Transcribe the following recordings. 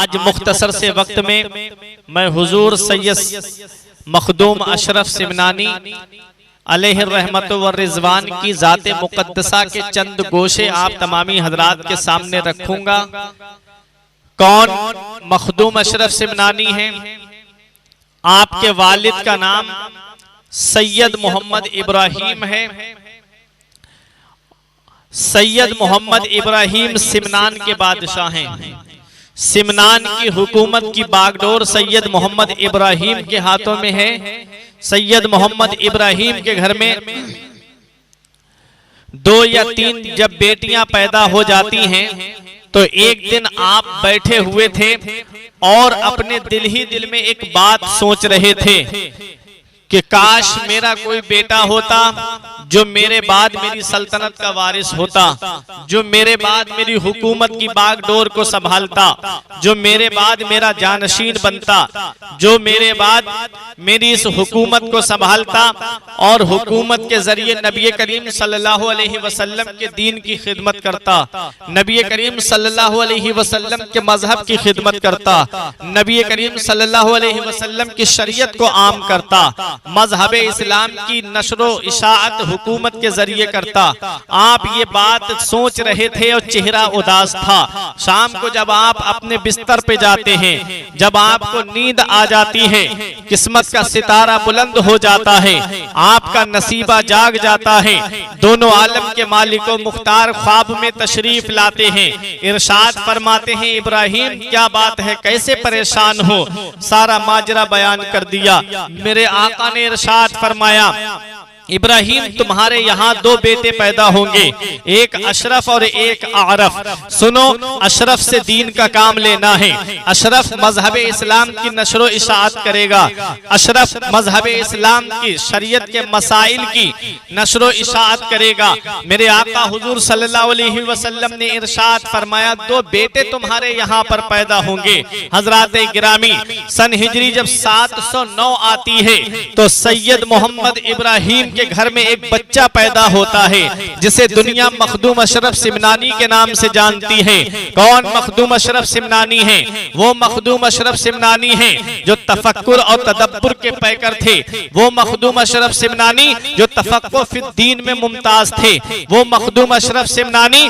आज मुख्तसर से वक्त में मैं हुजूर सैयद मखदूम अशरफ सिमनानी अलैहि रहमत व रिजवान की ज़ाते मुक़द्दसा के चंद गोशे आप तमामी हजरात के सामने रखूंगा। कौन मखदूम अशरफ सिमनानी हैं? आपके वालिद का नाम सैयद मोहम्मद इब्राहिम है। सैयद मोहम्मद इब्राहिम सिमनान के बादशाह हैं। सिमनान की हुकूमत की बागडोर सैयद मोहम्मद इब्राहिम के हाथों में है। सैयद मोहम्मद इब्राहिम के घर में 2 या 3 जब बेटियां पैदा हो जाती हैं तो एक दिन आप बैठे हुए थे और अपने दिल ही दिल में एक बात सोच रहे थे कि काश मेरा कोई बेटा होता जो मेरे बाद मेरी सल्तनत का वारिस होता, जो मेरे बाद मेरी हुकूमत की बागडोर को संभालता, जो मेरे बाद मेरा जानशीन बनता, जो मेरे बाद मेरी इस हुकूमत को संभालता और हुकूमत के जरिए नबी करीम सल्लल्लाहु अलैहि वसल्लम के दीन की खिदमत करता, नबी करीम सल्लल्लाहु अलैहि वसल्लम के मजहब की खिदमत करता, नबी करीम सल्लल्लाहु अलैहि वसल्लम की शरीयत को आम करता, मजहब इस्लाम की नशरो इशाअत हुकूमत के जरिए करता। आप ये बात सोच रहे थे और चेहरा उदास था। शाम को जब आप अपने बिस्तर पे जाते हैं, जब आपको नींद आ जाती है, किस्मत का सितारा बुलंद हो जाता है, आपका नसीबा जाग जाता है, दोनों आलम के मालिको मुख्तार ख्वाब में तशरीफ लाते हैं, इरशाद फरमाते हैं इब्राहिम क्या बात है, कैसे परेशान हो। सारा माजरा बयान कर दिया। मेरे आका ने इरशाद फरमाया इब्राहिम तुम्हारे यहाँ 2 बेटे पैदा होंगे, एक अशरफ और एक आरफ। सुनो, अशरफ से दीन का काम लेना है। अशरफ मजहब इस्लाम की नशरो इशाअत करेगा। अशरफ मजहब इस्लाम की शरीयत के मसाइल की नशरो इशाअत करेगा। मेरे आका हुजूर सल्लल्लाहु अलैहि वसल्लम ने इरशाद फरमाया 2 बेटे तुम्हारे यहाँ पर पैदा होंगे। हजरात गिरामी, सन हिजरी जब 709 आती है तो सैयद मोहम्मद इब्राहिम के घर में एक बच्चा पैदा होता है जिसे दुनिया मखदूम अशरफ सिमनानी के नाम से जानती है। कौन मखदूम अशरफ सिमनानी है? वो मखदूम अशरफ सिमनानी है जो तफक्कुर और तदब्बुर के पैकर थे। वो मखदूम अशरफ सिमनानी जो तफक्कुर फिद दीन में मुमताज थे। वो मखदूम अशरफ सिमनानी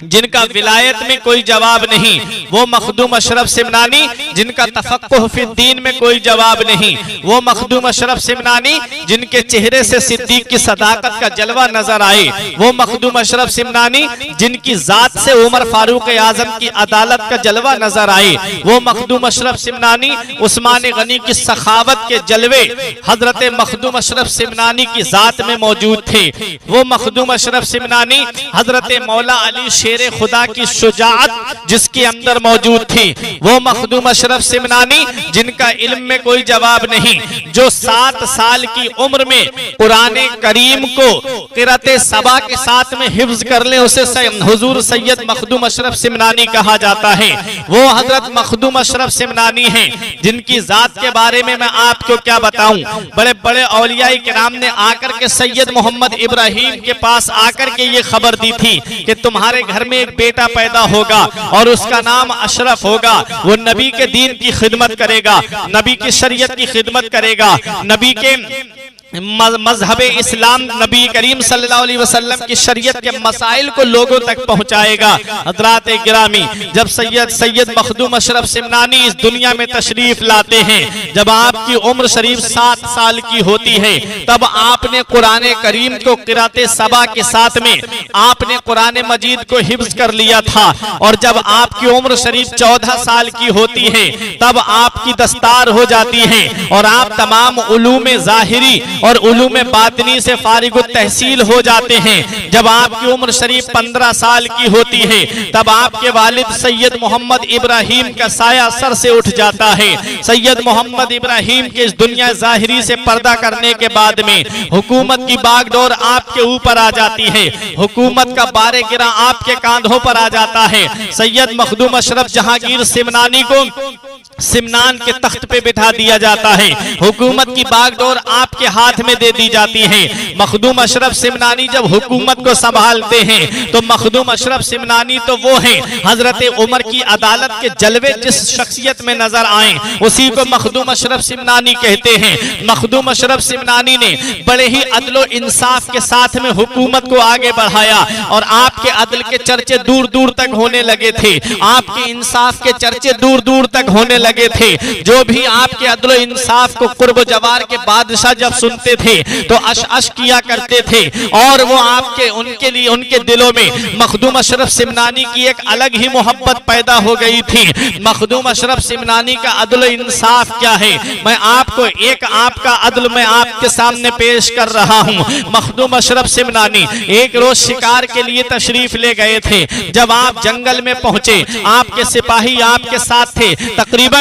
जिनका विलायत में कोई जवाब नहीं। वो मखदूम अशरफ सिमनानी जिनका तफक्कुह फिद दीन में कोई जवाब नहीं। वो मखदूम अशरफ सिमनानी जिनके चेहरे से सिद्दीक की सदाकत का जलवा नजर आए। वो मखदूम अशरफ सिमनानी जिनकी जात से उमर फारूक आजम की अदालत का जलवा नजर आए। वो मखदूम अशरफ सिमनानी उस्मान गनी की सखावत के जलवे हजरत मखदूम अशरफ सिमनानी की जात में मौजूद थे। वो मखदूम अशरफ सिमनानी हजरत मौला अली शेरे खुदा की शुजाअत जिसके अंदर मौजूद थी। वो मखदूम अशरफ सिमनानी जिनका इल्म में कोई जवाब नहीं, जो 7 साल की उम्र में कुराने करीम को क़िराते सबा के साथ में हिफ्ज कर ले, उसे हुजूर सैयद मखदूम अशरफ सिमनानी कहा जाता है। वो हजरत मखदूम अशरफ सिमनानी हैं जिनकी जात के बारे में मैं आपको क्या बताऊं। बड़े बड़े औलियाए किराम ने आकर के सैयद मोहम्मद इब्राहिम के पास आकर के ये खबर दी थी कि तुम्हारे घर में एक बेटा पैदा होगा और उसका नाम अशरफ होगा। वो नबी के दीन की खिदमत करेगा, नबी की शरीयत की खिदमत करेगा, नबी के मजहब इस्लाम नबी करीम सल्लल्लाहु अलैहि वसल्लम की शरीयत के मसाइल को लोगों तक पहुंचाएगा। हजरात गिरामी, जब सैयद मखदूम अशरफ सिमनानी इस दुनिया में तशरीफ लाते हैं, जब आपकी उम्र शरीफ 7 साल की होती है, तब आपने कुरान करीम को क़िराते सबा के साथ में आपने कुरान मजीद को हिफ्ज कर लिया था। और जब आपकी उम्र शरीफ 14 साल की होती है तब आपकी दस्तार हो जाती है और आप तमाम उलूम ज़ाहिरी और उलूम बातिनी से फारिग तहसील हो जाते हैं। जब आपकी उम्र शरीफ 15 साल की होती है तब आपके वालिद सैयद मोहम्मद इब्राहिम का साया सर से उठ जाता है। सैयद मोहम्मद इब्राहिम के इस दुनिया ज़ाहिरी से पर्दा करने के बाद में हुकूमत की बागडोर आपके ऊपर आ जाती है, हुकूमत का बारे गिरा आपके कांधों पर आ जाता है। सैयद मखदूम अशरफ जहांगीर सिमनानी को सिमनान के तख्त पे बिठा दिया जाता है, हुकूमत की बागडोर आपके हाथ में दे दी जाती है। मखदूम अशरफ सिमनानी जब हुकूमत को संभालते हैं तो मखदूम अशरफ सिमनानी तो वो हैं, हजरत उमर की अदालत के जलवे जिस शख्सियत में नजर आए उसी को मखदूम अशरफ सिमनानी कहते हैं। मखदूम अशरफ सिमनानी ने बड़े ही अदलो इंसाफ के साथ में हुकूमत को आगे बढ़ाया और आपके अदल के चर्चे दूर दूर तक होने लगे थे, आपके इंसाफ के चर्चे दूर दूर तक होने लगे थे। जो भी आपके अदल इंसाफ को कुर्ब जवार के बादशाह जब सुनते थे तो अश अश किया करते थे और वो आपके उनके लिए उनके दिलों में मखदूम अशरफ सिमनानी की एक अलग ही मोहब्बत पैदा हो गई थी। मखदूम अशरफ सिमनानी का अदल इंसाफ क्या है, मैं आपको एक आपका अदल मैं आपके सामने पेश कर रहा हूँ। मखदूम अशरफ सिमनानी एक रोज शिकार के लिए तशरीफ ले गए थे। जब आप जंगल में पहुंचे आपके सिपाही आपके साथ थे, तकरीबन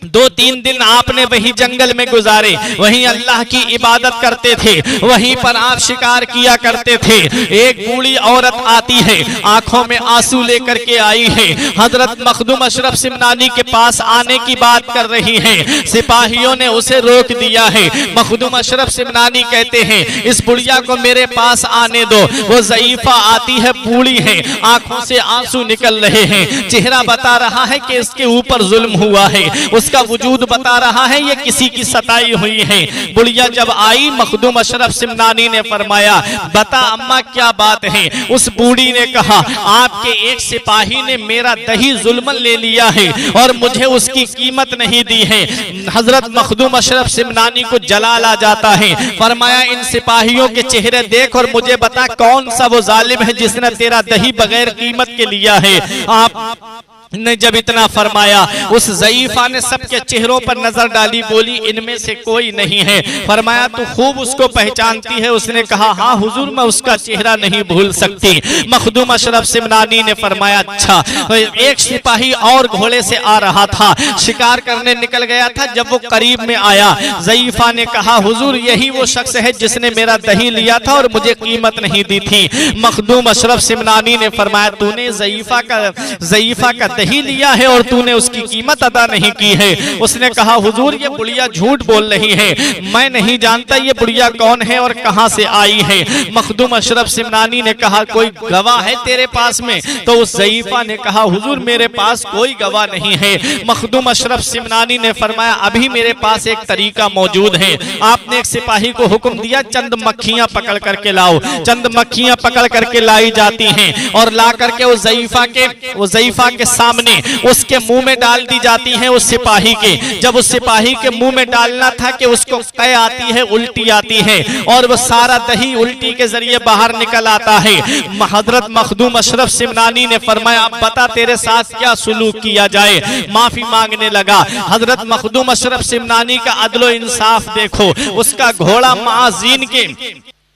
2-3 दिन आपने वही जंगल में गुजारे, वहीं अल्लाह की इबादत करते थे, वहीं पर आप शिकार किया करते थे। एक बूढ़ी औरत आती है, आंखों में आंसू लेकर के आई है, हजरत मखदूम अशरफ सिमनानी के पास आने की बात कर रही है। सिपाहियों ने उसे रोक दिया है। मखदूम अशरफ सिमनानी कहते हैं इस बुढ़िया को मेरे पास आने दो। वो ज़ईफा आती है, बूढ़ी है, आंखों से आंसू निकल रहे हैं, चेहरा बता रहा है कि इसके ऊपर जुल्म हुआ है, उसका वजूद बता रहा है ये किसी की सताई हुई है। बुढ़िया जब आई मखदूम अशरफ सिमनानी ने फरमाया बता अम्मा क्या बात है। उस बूढ़ी ने कहा आपके एक सिपाही ने मेरा दही जुल्मन ले लिया है और मुझे उसकी कीमत नहीं दी है। हजरत मखदूम अशरफ सिमनानी को जलाल आ जाता है। फरमाया इन सिपाहियों के चेहरे देख और मुझे बता कौन सा वो जालिम है जिसने तेरा दही बगैर कीमत के लिया है। आप ने जब इतना फरमाया उस ज़ईफा ने सबके चेहरों पर नजर डाली, बोली इनमें से कोई नहीं है। फरमाया तू खूब उसको पहचानती है। उसने कहा हाँ हुजूर मैं उसका चेहरा नहीं भूल सकती। मखदूम अशरफ सिमनानी ने फरमाया अच्छा। एक सिपाही और घोड़े से आ रहा था, शिकार करने निकल गया था। जब वो करीब में आया ज़ईफा ने कहा हुजूर यही वो शख्स है जिसने मेरा दही लिया था और मुझे कीमत नहीं दी थी। मखदूम अशरफ सिमनानी ने फरमाया तूने ज़ईफा का दही लिया है और तूने उसकी कीमत अदा नहीं की है। उसने कहा हुजूर ये बुढ़िया झूठ बोल रही है, मैं नहीं जानता ये बुढ़िया कौन है और कहां से आई है। मखदूम अशरफ सिमनानी ने कहा कोई गवाह है तेरे पास में? तो उस ज़ईफा ने कहा हुजूर मेरे पास कोई गवाह नहीं है। मखदूम अशरफ सिमनानी ने फरमाया अभी मेरे पास एक तरीका मौजूद है। आपने एक सिपाही को हुक्म दिया चंद मक्खियां पकड़ करके लाओ। चंद मक्खियां पकड़ करके लाई जाती हैं और ला करके उस ज़ईफा के सामने उसके मुंह में डाल दी जाती है उस सिपाही के। जब उस सिपाही के मुंह में डालना था कि उसको कै आती है, उल्टी आती है और वो सारा दही उल्टी के जरिए बाहर निकल आता है। हजरत मखदूम अशरफ सिमनानी ने फरमाया अब बता तेरे साथ क्या सुलूक किया जाए। माफी मांगने लगा। हजरत मखदूम अशरफ सिमनानी का अदलो इंसाफ देखो, उसका घोड़ा माजीन के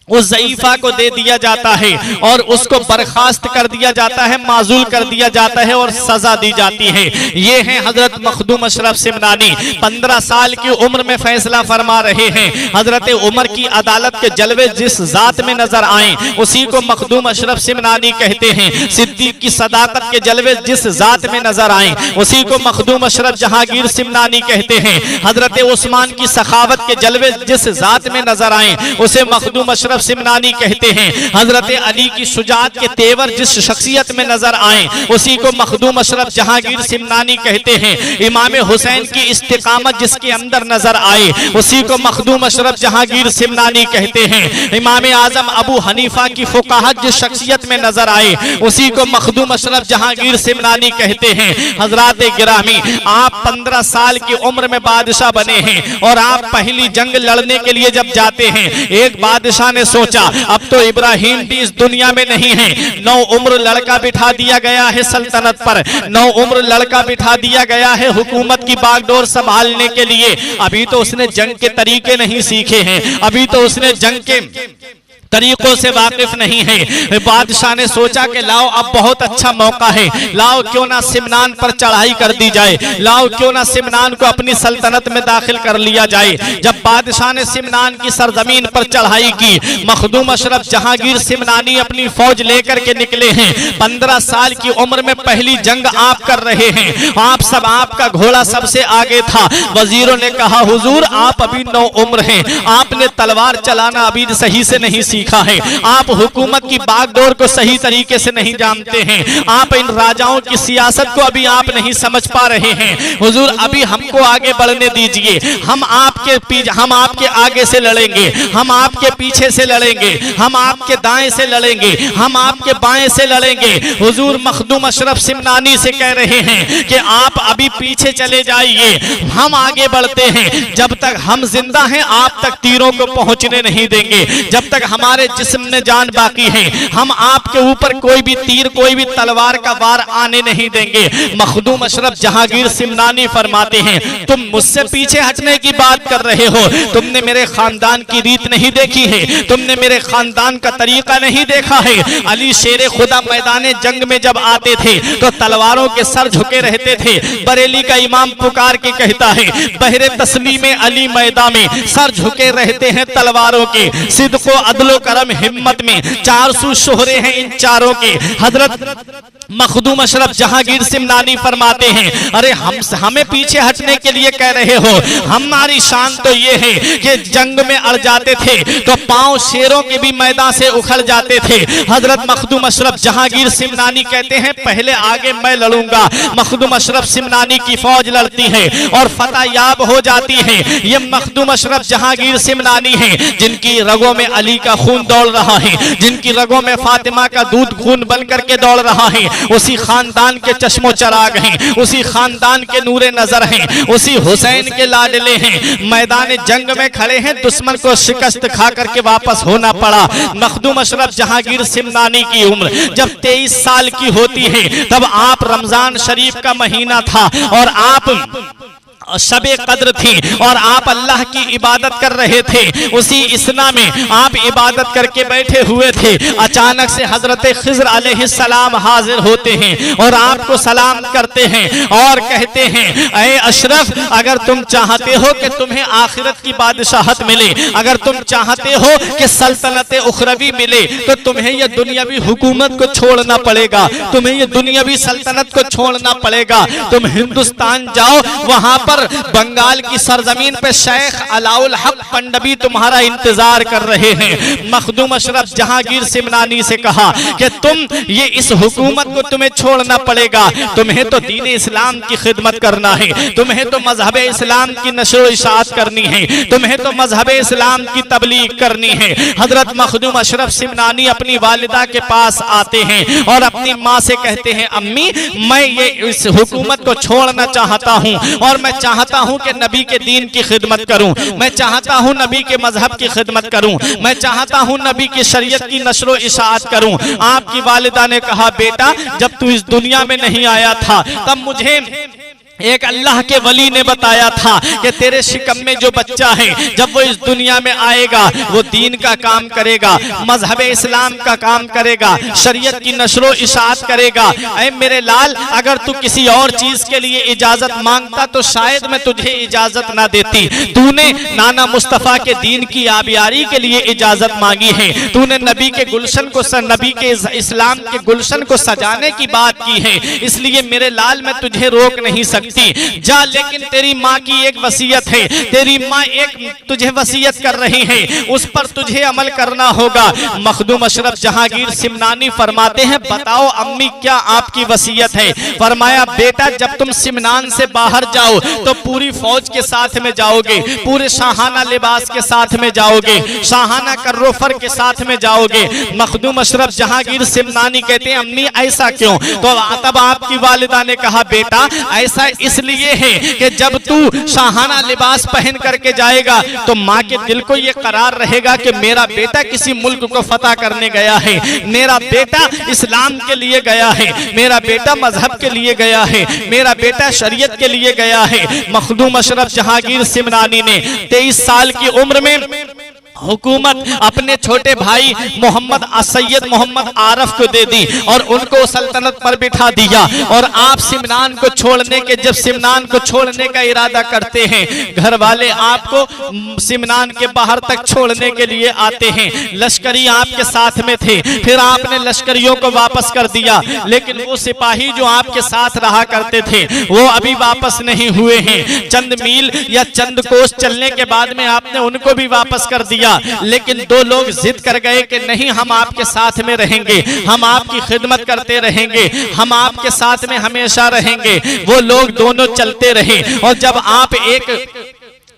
उस ज़ईफा को दे दिया जाता है और उसको बर्खास्त कर दिया जाता है, माजूल कर दिया जाता है और सजा दी जाती है। ये हैं हजरत मखदूम अशरफ सिमनानी। 15 साल की उम्र में फैसला फरमा रहे हैं। हजरत उमर की अदालत के जलवे जिस जात में नजर आए उसी को मखदूम अशरफ सिमनानी कहते हैं। सिद्दीक की सदाकत के जलवे जिस जात में नजर आए उसी को मखदूम अशरफ जहांगीर सिमनानी कहते हैं। हजरत उस्मान की सखावत के जलवे जिस जात में नजर आए उसे मखदूम अशरफ सिमनानी कहते हैं। हजरत अली की शुजाअत के तेवर जिस शख्सियत में नजर आए उसी को मखदूम अशरफ जहांगीर सिमनानी कहते हैं। इमाम हुसैन की इस्तिकामत जिसके अंदर नजर आए उसी को मखदूम अशरफ जहांगीर सिमनानी कहते हैं। इमाम आजम अबू हनीफा की फुकाहत जिस शख्सियत में नजर आए उसी को मखदूम अशरफ जहांगीर सिमनानी कहते हैं। हजरात गिरामी आप 15 साल की उम्र में बादशाह बने हैं और आप पहली जंग लड़ने के लिए जब जाते हैं एक बादशाह ने सोचा अब तो इब्राहिम भी इस दुनिया में नहीं है। 9 उम्र लड़का बिठा दिया गया है सल्तनत पर, 9 उम्र लड़का बिठा दिया गया है हुकूमत की बागडोर संभालने के लिए। अभी तो उसने जंग के तरीके नहीं सीखे हैं, अभी तो उसने जंग के तरीकों से वाकिफ नहीं है। बादशाह ने सोचा कि लाओ अब बहुत अच्छा मौका है, लाओ क्यों ना सिमनान पर चढ़ाई कर दी जाए, लाओ क्यों ना सिमनान को अपनी सल्तनत में दाखिल कर लिया जाए। जब बादशाह ने सिमनान की सरजमीन पर चढ़ाई की, मखदूम अशरफ जहांगीर सिमनानी अपनी फौज लेकर के निकले हैं। 15 साल की उम्र में पहली जंग आप कर रहे हैं, आपका घोड़ा सबसे आगे था। वजीरों ने कहा हुजूर आप अभी नौ उम्र हैं, आपने तलवार चलाना अभी सही से नहीं सीखा है, आप हुकूमत की बागडोर को सही तरीके से नहीं जानते हैं, आप इन राजाओं की सियासत को अभी आप नहीं समझ पा रहे हैं। हुजूर अभी हमको आगे बढ़ने दीजिए, हम आपके आगे से लड़ेंगे, हम आपके पीछे से लड़ेंगे, हम आपके दाएं से लड़ेंगे, हम आपके बाएं से लड़ेंगे। हुजूर मखदूम अशरफ सिमनानी से कह रहे हैं कि आप अभी पीछे चले जाइए, हम आगे बढ़ते हैं। जब तक हम जिंदा हैं आप तक तीरों को पहुंचने नहीं देंगे, जब तक हमारे जिस्म में जान बाकी है हम आपके ऊपर कोई भी तीर कोई भी तलवार का वार आने नहीं देंगे। मखदूम अशरफ जहांगीर सिमनानी फरमाते हैं तुम मुझसे पीछे हटने की बात कर रहे हो, तुमने मेरे खानदान की रीत नहीं देखी है, तुमने मेरे खानदान का तरीका नहीं देखा है। अली शेरे खुदा मैदान जंग में जब आते थे तो तलवारों के सर झुके रहते थे। बरेली का इमाम पुकार के कहता है बहरे तस्लीम अली मैदान में सर झुके रहते हैं तलवारों के, सिद्को अदलो करम हिम्मत में 400 शोहरे हैं इन चारों के। हजरत मखदूम अशरफ जहांगीर सिमनानी फरमाते हैं अरे हमें पीछे हटने के लिए कह रहे हो, हमारी शान तो ये है कि जंग में अड़ जाते थे तो पांव शेरों के भी मैदान से उखड़ जाते थे। हजरत मखदूम अशरफ जहांगीर सिमनानी कहते हैं पहले आगे मैं लड़ूंगा। मखदूम अशरफ सिमनानी की फौज लड़ती है और फतह याब हो जाती है। ये मखदूम अशरफ जहांगीर सिमनानी है जिनकी रगों में अली का खून दौड़ रहा है, जिनकी रगों में फातिमा का दूध खून बन करके दौड़ रहा है। उसी खानदान के चश्मो चराग हैं, उसी खानदान के नूरे नजर हैं, उसी हुसैन के लाडले हैं। मैदान जंग में खड़े हैं, दुश्मन को शिकस्त खा करके वापस होना पड़ा। मखदूम अशरफ जहांगीर सिमनानी की उम्र जब 23 साल की होती है तब आप रमजान शरीफ का महीना था और आप शबे कद्र थी और आप अल्लाह की इबादत कर रहे थे। उसी इसना में आप इबादत करके बैठे हुए थे, अचानक से हजरत खिज़्र अलैहिस्सलाम हाजिर होते हैं और आपको सलाम करते हैं और कहते हैं ऐ अशरफ अगर तुम चाहते हो कि तुम्हें आखिरत की बादशाहत मिले, अगर तुम चाहते हो कि सल्तनत उखरवी मिले तो तुम्हें यह दुनियावी हुकूमत को छोड़ना पड़ेगा, तुम्हें यह दुनियावी सल्तनत को छोड़ना पड़ेगा। तुम हिंदुस्तान जाओ, वहां पर बंगाल की सरजमीन पे शेख अलाउल हक पंडवी तुम्हारा इंतजार कर रहे हैं। मखदूम अशरफ जहांगीर सिमनानी से कहा कि तुम ये इस हुकूमत को तुम्हें छोड़ना पड़ेगा, तुम्हें तो दीन इस्लाम की खिदमत करना है, तुम्हें तो मजहब इस्लाम की नशर इशाअत करनी है, तुम्हें तो मजहब इस्लाम की तबलीग करनी है। हजरत मखदूम अशरफ सिमनानी अपनी वालिदा के पास आते हैं और अपनी माँ से कहते हैं अम्मी मैं ये इस हुकूमत को छोड़ना चाहता हूँ और मैं चाहता हूं कि नबी के दीन की खिदमत करूं, मैं चाहता हूं नबी के मजहब की खिदमत करूं, मैं चाहता हूं नबी की शरीयत की नशरो इशाअत करूं। आपकी वालिदा ने कहा बेटा जब तू इस दुनिया में नहीं आया था तब मुझे एक अल्लाह के वली ने बताया था कि तेरे शिकम में जो बच्चा है जब वो इस दुनिया में आएगा वो दीन का काम करेगा, मजहब इस्लाम का काम करेगा, शरीयत की नशरो इशाअत करेगा। ऐ मेरे लाल अगर तू किसी और चीज के लिए इजाजत मांगता तो शायद मैं तुझे इजाजत ना देती। तूने नाना मुस्तफा के दीन की आबियारी के लिए इजाजत मांगी है, तूने नबी के गुलशन को नबी के इस्लाम के गुलशन को सजाने की बात की है, इसलिए मेरे लाल मैं तुझे रोक नहीं सकता जा। लेकिन तेरी माँ की एक वसीयत है, तेरी माँ एक तुझे वसीयत कर रही है, उस पर तुझे अमल करना होगा। मखदूम अशरफ जहांगीर सिमनानी फरमाते हैं बताओ अम्मी क्या आपकी वसीयत है। फरमाया बेटा जब तुम सिमनान से बाहर जाओ तो पूरी फौज के साथ में जाओगे, पूरे शाहाना लिबास के साथ में जाओगे, शाहाना कर्रोफर के साथ में जाओगे। मखदूम अशरफ जहांगीर सिमनानी कहते हैं अम्मी ऐसा क्यों? तो तब आपकी वालिदा ने कहा बेटा ऐसा इसलिए है कि जब तू शाहाना लिबास पहन करके जाएगा तो माँ के दिल को यह करार रहेगा कि मेरा बेटा किसी मुल्क को फतह करने गया है, मेरा बेटा इस्लाम के लिए गया है, मेरा बेटा मजहब के लिए गया है, मेरा बेटा शरीयत के लिए गया है। मखदूम अशरफ जहांगीर सिमनानी ने 23 साल की उम्र में हुकूमत अपने छोटे भाई मोहम्मद सैयद मोहम्मद आरफ को दे दी और उनको सल्तनत पर बिठा दिया। और आप सिमनान को छोड़ने के जब सिमनान को छोड़ने का इरादा करते हैं, घर वाले आपको सिमनान के बाहर तक छोड़ने के लिए आते हैं। लश्करी आपके साथ में थे, फिर आपने लश्करियों को वापस कर दिया, लेकिन वो सिपाही जो आपके साथ रहा करते थे वो अभी वापस नहीं हुए हैं। चंद मील या चंद कोस चलने के बाद में आपने उनको भी वापस कर दिया। लेकिन दो लोग जिद कर गए कि नहीं, हम आपके साथ में रहेंगे, हम आपकी खिदमत करते रहेंगे, हम आपके साथ में हमेशा रहेंगे। वो लोग दोनों चलते रहे और जब आप एक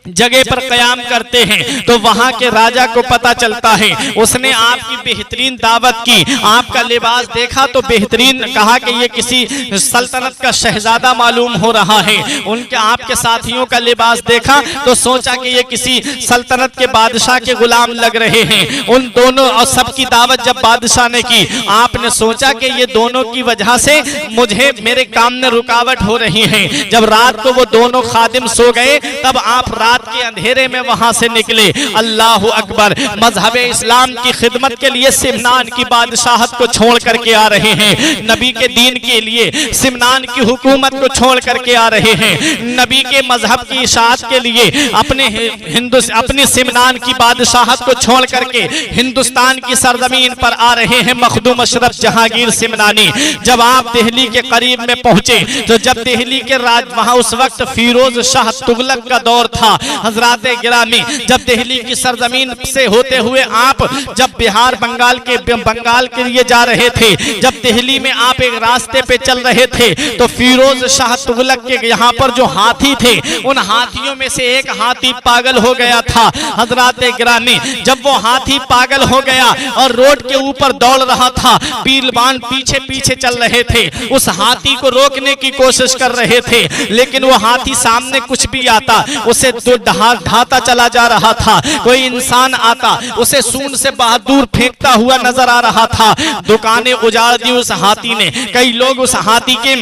जगह पर कयाम करते हैं तो वहां के राजा को पता चलता है। उसने आपकी बेहतरीन दावत की, आपका लिबास देखा तो बेहतरीन, कहा कि ये किसी सल्तनत का शहजादा मालूम हो रहा है। उनके आपके साथियों का लिबास देखा तो सोचा कि ये किसी सल्तनत के बादशाह के गुलाम लग रहे हैं। उन दोनों और सबकी दावत जब बादशाह ने की, आपने सोचा कि ये दोनों की वजह से मुझे मेरे काम में रुकावट हो रही है। जब रात को वो दोनों खादिम सो गए तब आप रात के अंधेरे में वहां से निकले। अल्लाह अकबर, मजहब इस्लाम की खिदमत के लिए सिमनान की बादशाहत को छोड़ करके आ रहे हैं, नबी के दीन के लिए सिमनान की हुकूमत को छोड़ करके आ रहे हैं, नबी के मजहब की इशाअत के लिए अपनी सिमनान की बादशाहत को छोड़ करके हिंदुस्तान की सरजमीन पर आ रहे हैं मखदूम अशरफ जहांगीर सिमनानी। जब आप दिल्ली के करीब में पहुंचे तो जब दिल्ली के राज वहां उस वक्त फिरोज शाह तुगलक का दौर था। हजराते गिरामी, जब दिल्ली की सरजमीन से होते हुए आप जब बिहार बंगाल के लिए जा रहे थे, जब दिल्ली में आप एक रास्ते पे चल रहे थे तो फिरोज शाह तुगलक के यहाँ पर जो हाथी थे, उन हाथियों में से एक हाथी पागल हो गया था। हजराते गिरामी, जब वो हाथी पागल हो गया और रोड के ऊपर दौड़ रहा था, पीलवान पीछे पीछे चल रहे थे, उस हाथी को रोकने की कोशिश कर रहे थे, लेकिन वो हाथी सामने कुछ भी आता उसे ढाता चला जा रहा था। कोई इंसान आता उसे सूंड से बहुत दूर फेंकता हुआ नजर आ रहा था। दुकानें उजाड़ दी उस हाथी ने। कई लोग उस हाथी के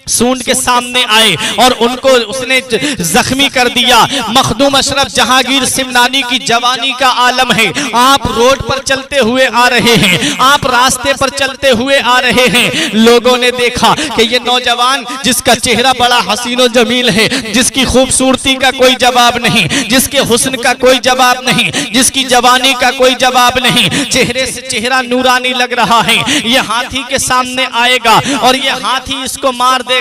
सूंड के सामने आए और उनको उसने जख्मी कर दिया। मखदूम अशरफ जहांगीर सिमनानी की जवानी का आलम है। आप रोड पर चलते हुए आ रहे हैं, आप रास्ते पर चलते हुए आ रहे हैं। लोगों ने देखा कि ये नौजवान जिसका चेहरा बड़ा हसीनो जमील है, जिसकी खूबसूरती का कोई जवाब नहीं, जिसके हुस्न का कोई जवाब नहीं, जिसकी जवानी का कोई जवाब नहीं, चेहरे से चेहरा नूरानी लग रहा है, ये हाथी के सामने आएगा और ये हाथी इसको मार दे,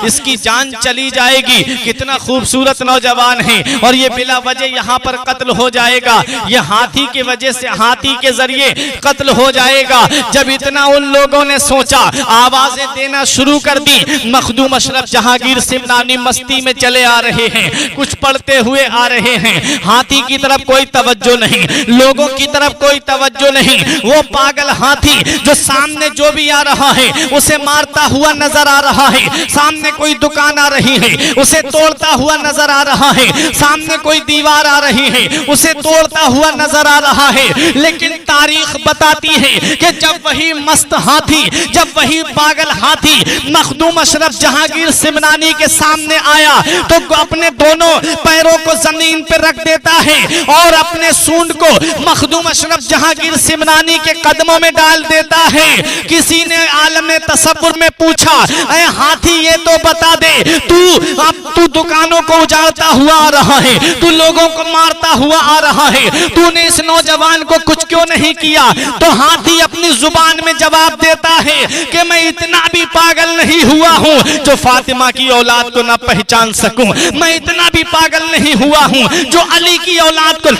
इसकी जान चली जाएगी। कितना खूबसूरत नौजवान है और ये बिला वजह यहाँ पर कत्ल हो जाएगा, ये हाथी के वजह से, हाथी के जरिए कत्ल हो जाएगा। जब इतना उन लोगों ने सोचा, आवाजें देना शुरू कर दी। मखदूम अशरफ जहांगीर सिमनानी मस्ती में चले आ रहे हैं, कुछ पढ़ते हुए आ रहे हैं। हाथी की तरफ कोई तवज्जो नहीं, लोगों की तरफ कोई तवज्जो नहीं। वो पागल हाथी जो सामने जो भी आ रहा है उसे मारता हुआ नजर आ रहा है। सामने कोई दुकान आ रही है, उसे तोड़ता हुआ नजर आ रहा है। सामने कोई दीवार आ रही है, उसे तोड़ता हुआ नजर आ रहा है। लेकिन तारीख बताती है कि जब वही मस्त हाथी, जब वही पागल हाथी मखदूम अशरफ जहांगीर सिमनानी के सामने आया तो अपने दोनों पैरों को जमीन पर रख देता है और अपने सूंड को मखदूम अशरफ जहांगीर सिमनानी के कदमों में डाल देता है। किसी ने आलम तसव्वुर में पूछा, ऐ हाथी ये तो बता दे, तू दुकानों को उजाड़ता हुआ आ रहा है, तू लोगों को मारता हुआ आ रहा है, तूने इस नौजवान को कुछ क्यों नहीं किया? तो हाथी अपनी जुबान में जवाब देता है कि मैं इतना भी पागल नहीं हुआ हूँ जो फातिमा की औलाद को ना पहचान सकूं, मैं इतना भी पागल नहीं हुआ हूँ जो अली की औलाद को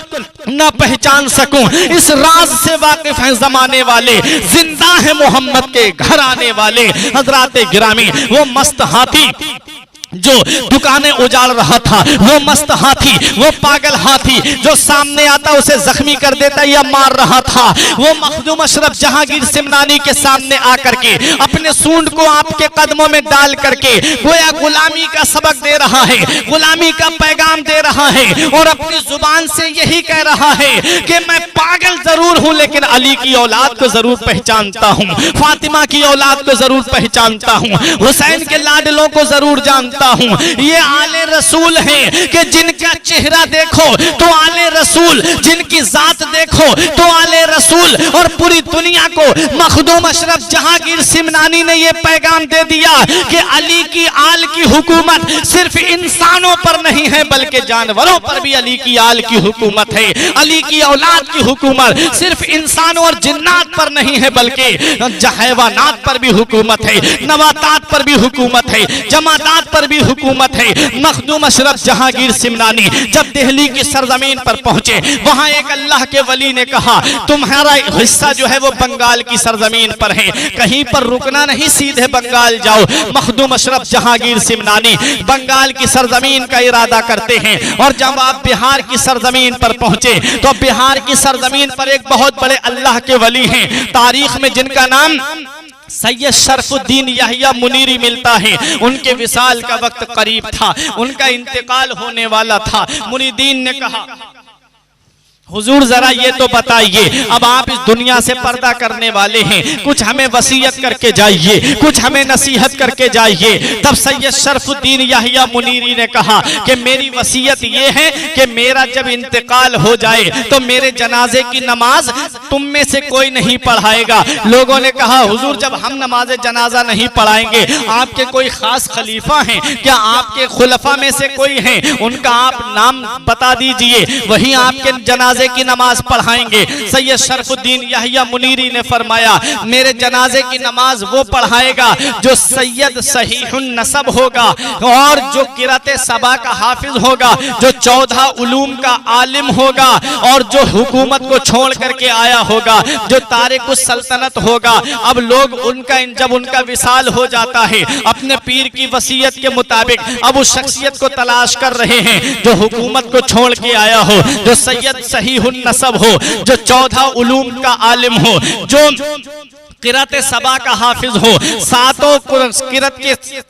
ना पहचान सकूं। इस राज से वाकिफ है जमाने वाले, जिंदा है मोहम्मद के घर आने वाले। हजरात गिरामी, वो मस्त हाथी जो दुकानें उजाड़ रहा था, वो मस्त हाथी, वो पागल हाथी जो सामने आता उसे जख्मी कर देता या मार रहा था, वो मखदूम अशरफ जहांगीर सिमनानी के सामने आकर के अपने सूंड को आपके कदमों में डाल करके गोया गुलामी का सबक दे रहा है, गुलामी का पैगाम दे रहा है और अपनी जुबान से यही कह रहा है कि मैं पागल जरूर हूं लेकिन अली की औलाद को जरूर पहचानता हूं, फातिमा की औलाद को जरूर पहचानता हूं, हुसैन के लाडलों को जरूर जानता हूं। ये आले रसूल हैं कि जिनका चेहरा देखो तो आले रसूल, जिनकी जात देखो तो आले रसूल और पूरी दुनिया को मखदूम अशरफ जहांगीर सिमनानी ने यह पैगाम दे दिया कि अली की आल की हुकूमत सिर्फ इंसानों पर नहीं है बल्कि जानवरों पर भी अली की आल की हुकूमत है। अली की औलाद की हुकूमत सिर्फ इंसानों और जिन्नात पर नहीं है बल्कि हैवानात पर भी हुकूमत है, नबातात पर भी हुकूमत है, जमादात पर भी हुकूमत है। मखदूम अशरफ जहांगीर सिमनानी जब दिल्ली की सरजमीन पर पहुंचे, वहां एक अल्लाह के वली ने कहा तुम्हारा हिस्सा जो है वो बंगाल की सरजमीन पर है, कहीं पर रुकना नहीं, सीधे बंगाल जाओ। मखदूम अशरफ जहांगीर सिमनानी बंगाल की सरजमीन का इरादा करते हैं और जब आप बिहार की सरजमीन पर पहुंचे तो बिहार की सरजमीन पर एक बहुत बड़े अल्लाह के वली हैं, तारीख में जिनका नाम सैयद शरफुद्दीन याहिया मुनीरी मिलता है। उनके विसाल का वक्त करीब था, उनका इंतकाल होने वाला था। मुरीदीन ने कहा हुजूर जरा ये तो बताइए, अब आप इस दुनिया से पर्दा करने वाले हैं, कुछ हमें वसीयत करके जाइए, कुछ हमें नसीहत करके जाइए। तब सैयद शरफुद्दीन याहिया मुनीरी ने कहा कि मेरी वसीयत ये है कि मेरा जब इंतकाल हो जाए तो मेरे जनाजे की नमाज तुम में से कोई नहीं पढ़ाएगा। लोगों ने कहा हुजूर जब हम नमाज जनाजा नहीं पढ़ाएंगे, आपके कोई खास खलीफा हैं क्या, आपके खुलफा में से कोई हैं, उनका आप नाम बता दीजिए, वही आपके जनाजे की नमाज पढ़ाएंगे। सैयद शरफुद्दीन याहिया मुनीरी ने फरमाया मेरे जनाजे की नमाज वो पढ़ाएगा जो सैयद सहीहुन नसब होगा और जो किरात सबा का हाफिज होगा, जो 14 उलूम का आलिम होगा और जो हुकूमत को छोड़ करके आया होगा, जो तारिकुस सल्तनत होगा। अब लोग उनका जब उनका विसाल हो जाता है अपने पीर की वसीयत के मुताबिक अब उस शख्सियत को तलाश कर रहे हैं जो हुकूमत को छोड़ के आया हो, जो सैयद सहीहुन नसब हो, जो 14 उलूम का आलिम हो, जो किरात सबा का हाफिज हो, सातों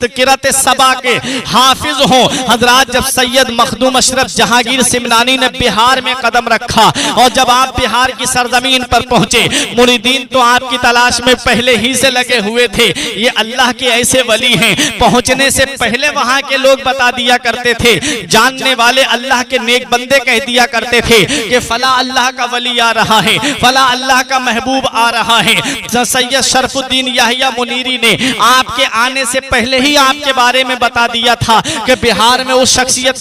किरात सबा के हाफिज हो। हजरात जब सैयद मखदूम अशरफ जहांगीर सिमनानी ने बिहार में कदम रखा और जब आप बिहार की सरजमीन पर पहुंचे, मुरीदीन तो आपकी तलाश में पहले ही से लगे हुए थे। ये अल्लाह के ऐसे वली हैं, पहुंचने से पहले वहां के लोग बता दिया करते थे, जानने वाले अल्लाह के नेक बंदे कह दिया करते थे कि फला अल्लाह का वली आ रहा है, फला अल्लाह का महबूब आ रहा है। सैयद शरफुद्दीन याहिया मुनीरी ने आपके आने से पहले ही आपके बारे में बता दिया था कि बिहार में उस शख्सियत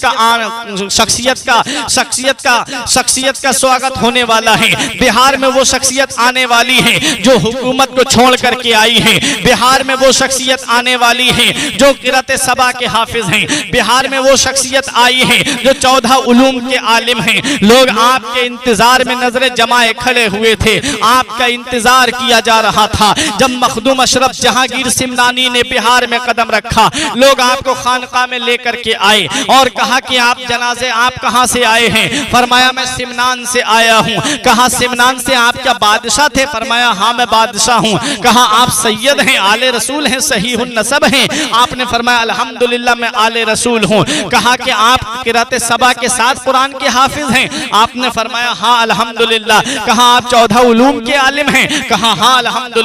का स्वागत होने वाला है। बिहार में वो शख्सियत आने वाली है जो हुकूमत को छोड़ करके आई है। बिहार में वो शख्सियत आने वाली है जो किरात सबा के हाफिज हैं। बिहार में वो शख्सियत आई है जो 14 उलूम के आलिम हैं। लोग आपके इंतजार में नजरें जमाए खड़े हुए थे, आपका इंतजार किया जा रहा था। जब मखदूम अशरफ जहांगीर सिमनानी ने बिहार में कदम रखा, लोग आपको खानका में लेकर के आए और कहा कि आप जनाजे आप कहां से आए हैं? फरमाया मैं सिमनान से आया हूं। कहा सिमनान से आप क्या बादशाह थे? फरमाया हाँ मैं बादशाह हूं। कहा आप सैयद हैं, आले रसूल हैं, सहीहुन नसब हैं? आपने फरमाया अल्हम्दुलिल्लाह मैं आले रसूल हूं। कहा कि आप किरात सबा के साथ कुरान के हाफिज हैं? आपने फरमाया हाँ अल्हम्दुलिल्लाह। कहा आप 14 उलूम के आलिम हैं? कहा हाँ अल्हम्दुलिल्लाह।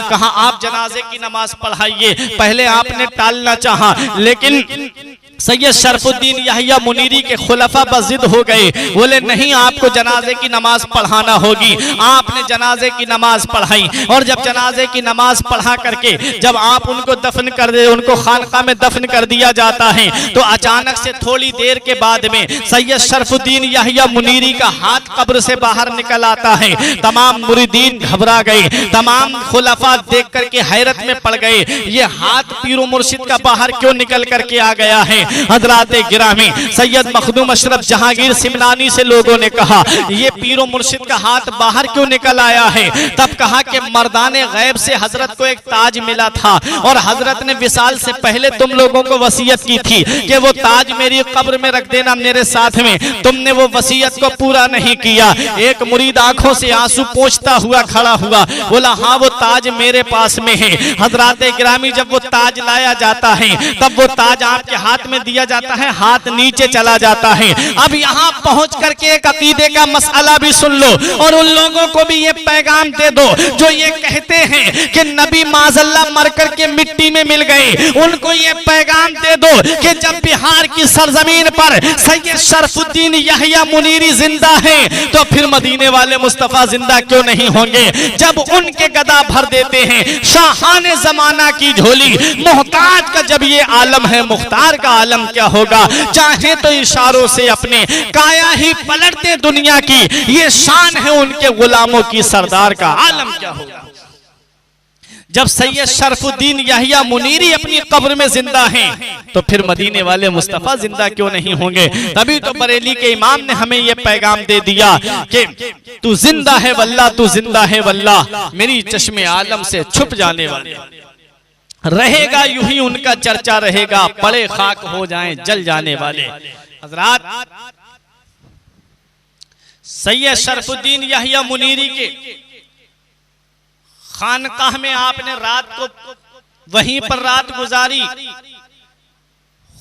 कहा आप जनाजे की नमाज पढ़ाइए। पहले आपने टालना चाहा, लेकिन सैयद शरफुद्दीन याहिया मुनीरी के खुलफा बज़िद हो गए, बोले नहीं आपको जनाजे की नमाज पढ़ाना होगी। आपने जनाजे की नमाज पढ़ाई और जब जनाजे की नमाज पढ़ा करके जब आप उनको दफन कर दे, उनको खानका में दफन कर दिया जाता है, तो अचानक से थोड़ी देर के बाद में सैयद शरफुद्दीन याहिया मुनीरी का हाथ कब्र से बाहर निकल आता है। तमाम मुरीदीन घबरा गए, तमाम खुलफा देख करके हैरत में पड़ गए, ये हाथ पीरो मुर्शिद का बाहर क्यों निकल करके आ गया है? हजरात गिरामी सैयद मखदूम अशरफ जहांगीर सिमनानी से लोगों ने कहा ये पीरो मुर्शिद का हाथ बाहर क्यों निकल आया है? तब कहा कि मर्दाने गैब से हजरत को एक ताज मिला था और हजरत ने विसाल से पहले तुम लोगों को वसीयत की थी कि वो ताज मेरी कब्र में रख देना मेरे साथ में। तुमने वो वसीयत को पूरा नहीं किया। एक मुरीद आंखों से आंसू पोंछता हुआ खड़ा हुआ, बोला हाँ वो ताज मेरे पास में है। हजरात गिरामी जब वो ताज लाया जाता है तब वो ताज आपके हाथ में दिया जाता है, हाथ नीचे चला जाता है। अब यहाँ पहुंच करके एक अकीदे का मसला भी सुन लो और उन लोगों को भी ये पैगाम दे दो जो ये कहते हैं कि नबी माज़ल्लाह मर करके मिट्टी में मिल गए। उनको ये पैगाम दे दो कि जब बिहार की सरजमीन पर सैयद शरफुद्दीन यहिया मुनीरी जिंदा है तो फिर मदीने वाले मुस्तफा जिंदा क्यों नहीं होंगे। जब उनके गदा भर देते हैं शाहाने जमाना की झोली, मोहताज का जब ये आलम है, मुख्तार का आलम क्या होगा। चाहे तो इशारों से अपने काया ही पलटते दुनिया की, ये शान है उनके गुलामों की, सरदार का आलम क्या होगा। जब सैयद शरफुद्दीन यहिया मुनीरी अपनी कब्र में जिंदा हैं तो फिर मदीने वाले मुस्तफा जिंदा क्यों नहीं होंगे। तभी तो बरेली के इमाम ने हमें यह पैगाम दे दिया कि तू जिंदा है वल्लाह, तू जिंदा है वल्लाह, मेरी चश्मे आलम से छुप जाने वाले रहेगा यूं ही उनका चर्चा रहेगा, पड़े खाक हो जाएं जल जाने वाले। हजरात, सैयद शरफुद्दीन यहिया मुनीरी के खानकाह में आपने रात को वहीं पर रात गुजारी।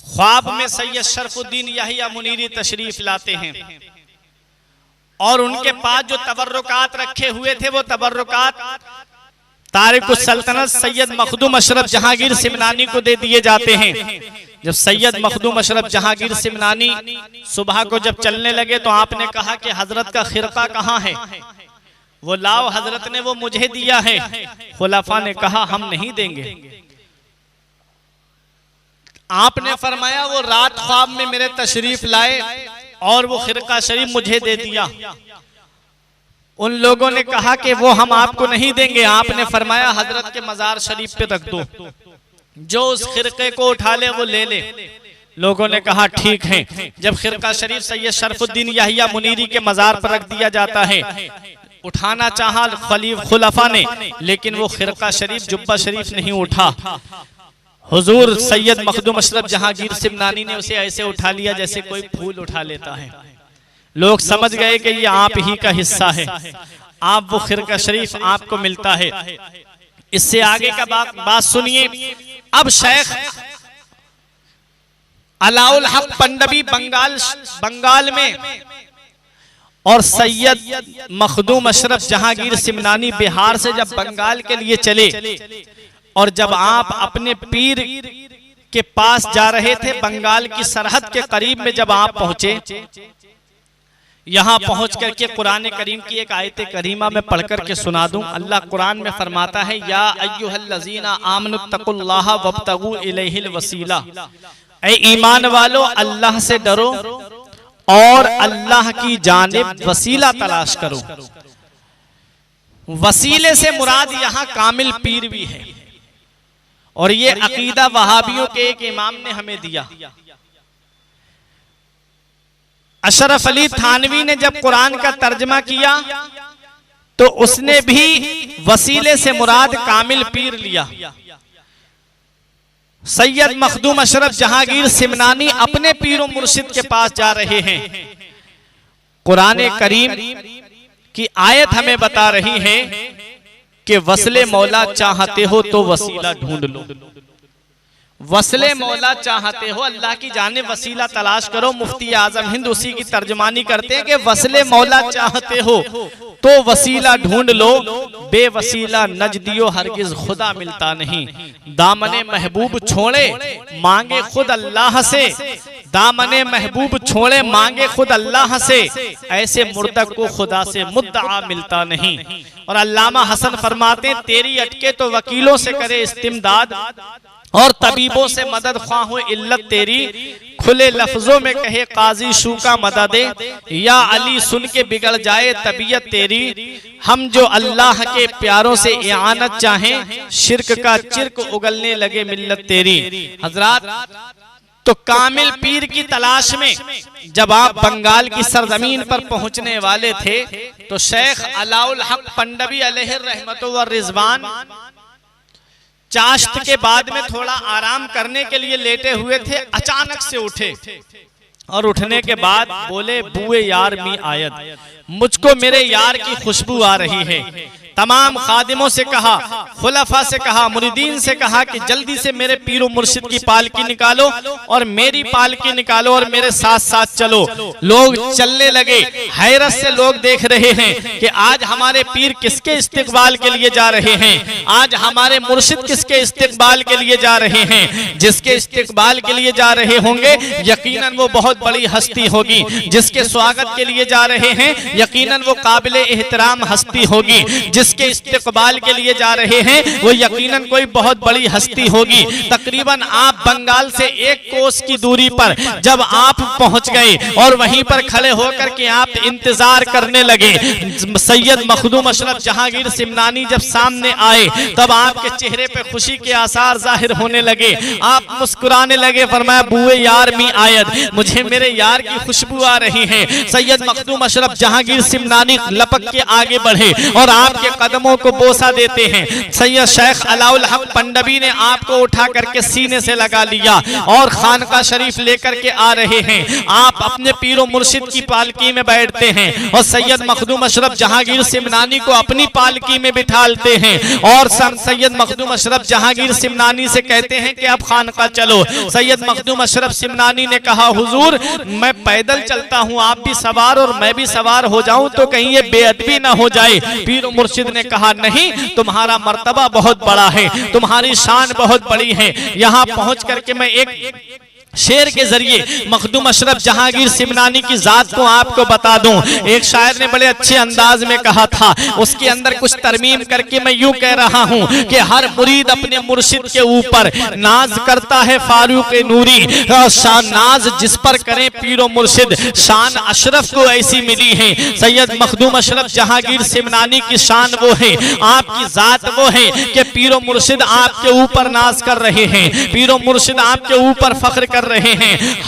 ख्वाब में सैयद शरफुद्दीन यहिया मुनीरी तशरीफ लाते हैं और उनके पास जो तबर्रुकात रखे हुए थे वो तबर्रुकात तारिकुस सल्तनत सैयद मखदूम अशरफ जहांगीर सिमनानी को दे दिए जाते हैं। जब सैयद मखदूम अशरफ जहांगीर सिमनानी सुबह को जब चलने लगे तो आपने कहा कि हजरत का खिरका कहाँ है, वो लाओ, हजरत ने वो मुझे दिया है। खुलाफा ने कहा हम नहीं देंगे। आपने फरमाया वो रात ख्वाब में मेरे तशरीफ लाए और वो खिरका शरीफ मुझे दे दिया। उन लोगों ने कहा कि वो हम आपको नहीं देंगे। आपने फरमाया हजरत के मजार शरीफ पे रख दो, जो उस खिरके को उठा ले वो ले ले। लोगों ने कहा ठीक है। जब खिरका शरीफ सैयद शरफुद्दीन यहिया मुनीरी के मजार पर रख दिया जाता है, उठाना चाहा खुलफा ने, लेकिन वो खिरका शरीफ जुब्बा शरीफ नहीं उठा। हुजूर सैयद मखदूम अशरफ जहांगीर सिमनानी ने उसे ऐसे उठा लिया जैसे कोई फूल उठा लेता है। लोग समझ गए कि ये आप ही का हिस्सा है, आप वो खिरका शरीफ आपको मिलता है। इससे आगे का बात सुनिए। अब शेख अलाउल हक पंडवी बंगाल में और सैयद मखदूम अशरफ जहांगीर सिमनानी बिहार से जब बंगाल के लिए चले और जब आप अपने पीर के पास जा रहे थे, बंगाल की सरहद के करीब में जब आप पहुंचे, यहां पहुंच करके कुरान करीम की एक आयत करीमा में पढ़ करके सुना दूं। अल्लाह कुरान में फरमाता है या अय्युहल्लज़ीना आमनुत्तकुल्लाह वब्तगू इलैहिल वसीला, ऐ ईमान वालो अल्लाह से डरो और अल्लाह की जानिब वसीला तलाश करो। वसीले से मुराद यहाँ कामिल पीर भी है और ये अकीदा वहाबियों के एक इमाम ने हमें दिया। अशरफ अली थानवी ने जब कुरान का तर्जमा किया तो उसने भी वसीले से मुराद कामिल पीर लिया। सैयद मखदूम अशरफ जहांगीर सिमनानी अपने पीर मुर्शिद के पास जा रहे हैं। कुरान करीम की आयत हमें बता रही है कि वसले मौला चाहते हो तो वसीला ढूंढ लो। वसले मौला चाहते हो, अल्लाह की जाने वसीला तलाश करो। मुफ्ती आजम हिंद उसी की तर्जमानी करते हैं कि वसले मौला चाहते हो तो वसीला ढूंढ लो, बेवसीला नजदियो हरगिज खुदा मिलता नहीं। दामने महबूब छोड़े मांगे खुद अल्लाह से, दामने महबूब छोड़े मांगे खुद अल्लाह से, ऐसे मुर्दक को खुदा से मुद्दा मिलता नहीं। और अल्लामा हसन फरमाते तेरी अटके तो वकीलों से करे इस्तिमदाद और तबीबों से मदद ख्वाह हो इल्लत तेरी, खुले लफ्जों में कहे काजी शू का मददे, या अली सुन के बिगड़ जाए तबीयत तेरी। हम जो अल्लाह के प्यारों से इआनत चाहें, शिर्क का चिर्क उगलने लगे मिल्लत तेरी। हजरात, तो कामिल पीर की तलाश में जब आप बंगाल की सरजमीन पर पहुंचने वाले थे तो शेख अलाउल हक पंडवी अलैहि रहमतु व रिजवान चाश्त के बाद में थोड़ा आराम करने के लिए लेटे हुए थे। अचानक से उठे और उठने के बाद बोले बुए यार मी आयत, मुझको मेरे यार की खुशबू आ रही है। तमाम खादिमों से कहा, खुलफा से कहा, मुरीदीन से कहा कि जल्दी से मेरे पीर मुर्शिद की पालकी निकालो और मेरी पालकी निकालो और मेरे साथ साथ चलो। लोग चलने लगे, हैरत से लोग देख रहे हैं कि आज हमारे पीर किसके इस्तिकबाल के लिए जा रहे हैं, आज हमारे मुर्शिद किसके इस्तिकबाल के लिए जा रहे हैं। जिसके इस्तिकबाल के लिए जा रहे होंगे यकीनन वो बहुत बड़ी हस्ती होगी, जिसके स्वागत के लिए जा रहे हैं यकीनन वो काबिले एहतराम हस्ती होगी, जिसके इस्तिकबाल के लिए जा रहे हैं वो यकीनन कोई बहुत बड़ी हस्ती होगी। तकरीबन आप बंगाल से 1 कोस की दूरी पर जब आप पहुंच गए और वहीं पर खड़े होकर के आप इंतजार करने लगे, सैयद मखदूम अशरफ जहांगीर सिमनानी जब सामने आए तब आपके चेहरे पे खुशी के आसार जाहिर होने लगे, आप मुस्कुराने लगे, फरमाया बुए यार मी आयद, मुझे मेरे यार की खुशबू आ रही है। सैयद मखदूम अशरफ जहांगीर सिमनानी लपक के आगे बढ़े और आपके कदमों को बोसा देते हैं। सैयद शेख अलाउल हक पंडवी ने आपको उठा करके सीने से लगा लिया और खानका शरीफ लेकर के आ रहे हैं। आप अपने पीरो मुर्शिद की पालकी में बैठते हैं और सैयद मखदूम अशरफ जहांगीर सिमनानी को अपनी पालकी में बिठालते हैं और सैयद मखदूम अशरफ जहांगीर सिमनानी से कहते हैं कि अब खानका चलो। सैयद मखदूम अशरफ सिमनानी ने कहा, हुजूर मैं पैदल चलता हूँ, आप भी सवार और मैं भी सवार हो जाऊं तो कहीं ये बेअदबी ना हो जाए। पीर मुर्शिद ने कहा, नहीं, तुम्हारा मर्तबा बहुत बड़ा है, तुम्हारी शान बहुत बड़ी है। यहाँ पहुंच करके मैं एक शेर के जरिए मखदूम अशरफ जहांगीर सिमनानी की जात को आपको बता दूं। एक शायर ने बड़े अच्छे अंदाज में कहा था, उसके अंदर कुछ तरमीम करके मैं यूं कह रहा हूं कि हर मुरीद अपने मुर्शिद के ऊपर नाज करता है फारूक नूरी, नाज जिस पर करें पीरो मुर्शिद, शान अशरफ को ऐसी मिली है। सैयद मखदूम अशरफ जहांगीर सिमनानी की शान वो है, आपकी जात वो है कि पीरो मुर्शिद आपके ऊपर नाज कर रहे हैं, पीरो मुर्शिद आपके ऊपर फख्र कर रहे हैं।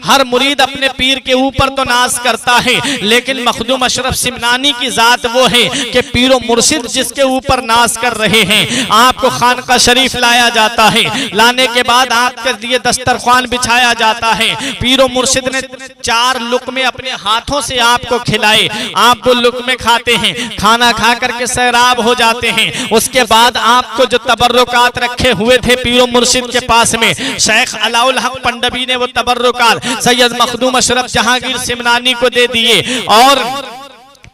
हर मुरीद अपने पीर के ऊपर तो नाज करता है, लेकिन मखदूम अशरफ सिमनानी की जात वो है कि पीरो मुर्शिद जिसके ऊपर नाज कर रहे हैं। आपको खानका शरीफ लाया जाता है, लाने के बाद आपके लिए दस्तरख्वान बिछाया जाता है। पीरो मुर्शिद ने 4 लुकमे अपने हाथों से आपको खिलाए, आप वो लुकमे खाते हैं, खाना खा करके सैराब हो जाते हैं। उसके बाद आपको जो तबर्रुकात रखे हुए थे पीरो मुर्शिद के पास में, शेख अलाउल हक पंडवी ने वो तबर्रुकात सैयद मखदूम अशरफ जहांगीर सिमनानी को दे दिए और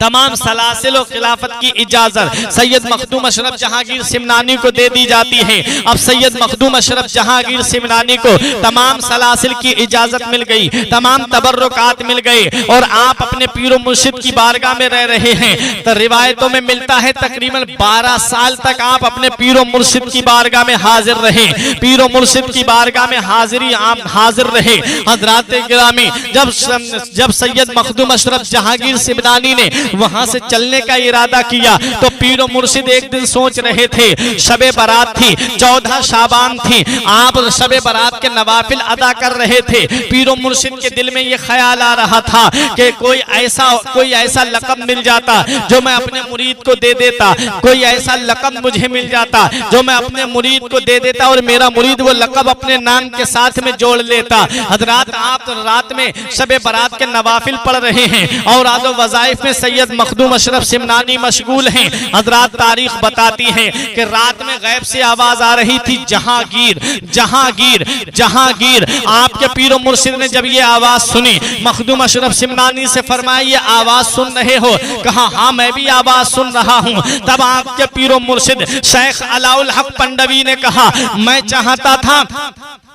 तमाम सलासिल और खिलाफत की इजाजत सैयद मखदूम अशरफ जहांगीर सिमनानी को दे दी जाती है। अब सैयद मखदूम अशरफ जहांगीर सिमनानी को तमाम सलासिल की इजाजत मिल गई, तमाम तबर्रुकात मिल गए और आप अपने पीरो मुर्शिद की बारगाह में रह रहे हैं। तो रिवायतों में मिलता है तकरीबन 12 साल तक आप अपने पीरो मुर्शिद की बारगाह में हाजिर रहे, पीरो मुर्शिद की बारगाह में हाजिर रहे। हजरात गिरामी, जब सैयद मखदूम अशरफ जहांगीर सिमनानी ने वहां से चलने का इरादा किया तो पीरो मुर्शिद एक दिन सोच रहे थे, शबे बारात थी, 14 शाबान थी, आप शबे बारात के नवाफिल अदा कर रहे थे। पीरो मुर्शिद के दिल में ये ख्याल आ रहा था कि कोई ऐसा लक़ब मिल जाता जो मैं अपने मुरीद को दे देता, कोई ऐसा लक़ब मुझे मिल जाता जो मैं अपने मुरीद को दे देता और मेरा मुरीद वो लक़ब अपने नाम के साथ में जोड़ लेता। हजरात, आप रात में शबे बारात के नवाफिल पढ़ रहे हैं और आदो वज़ाइफ में सैयद मखदूम अशरफ सिमनानी मशगूल हैं। हजरात, तारीख बताती है कि रात में गैब से आवाज आ रही थी, जहांगीर जहांगीर जहांगीर। आपके पीरो मुर्शिद ने जब ये आवाज सुनी, मखदूम अशरफ सिमनानी से फरमाया, ये आवाज सुन रहे हो? कहा, हाँ मैं भी आवाज सुन रहा हूँ। तब आपके पीरो मुर्शिद शेख अलाउल हक पंडवी ने कहा, मैं चाहता था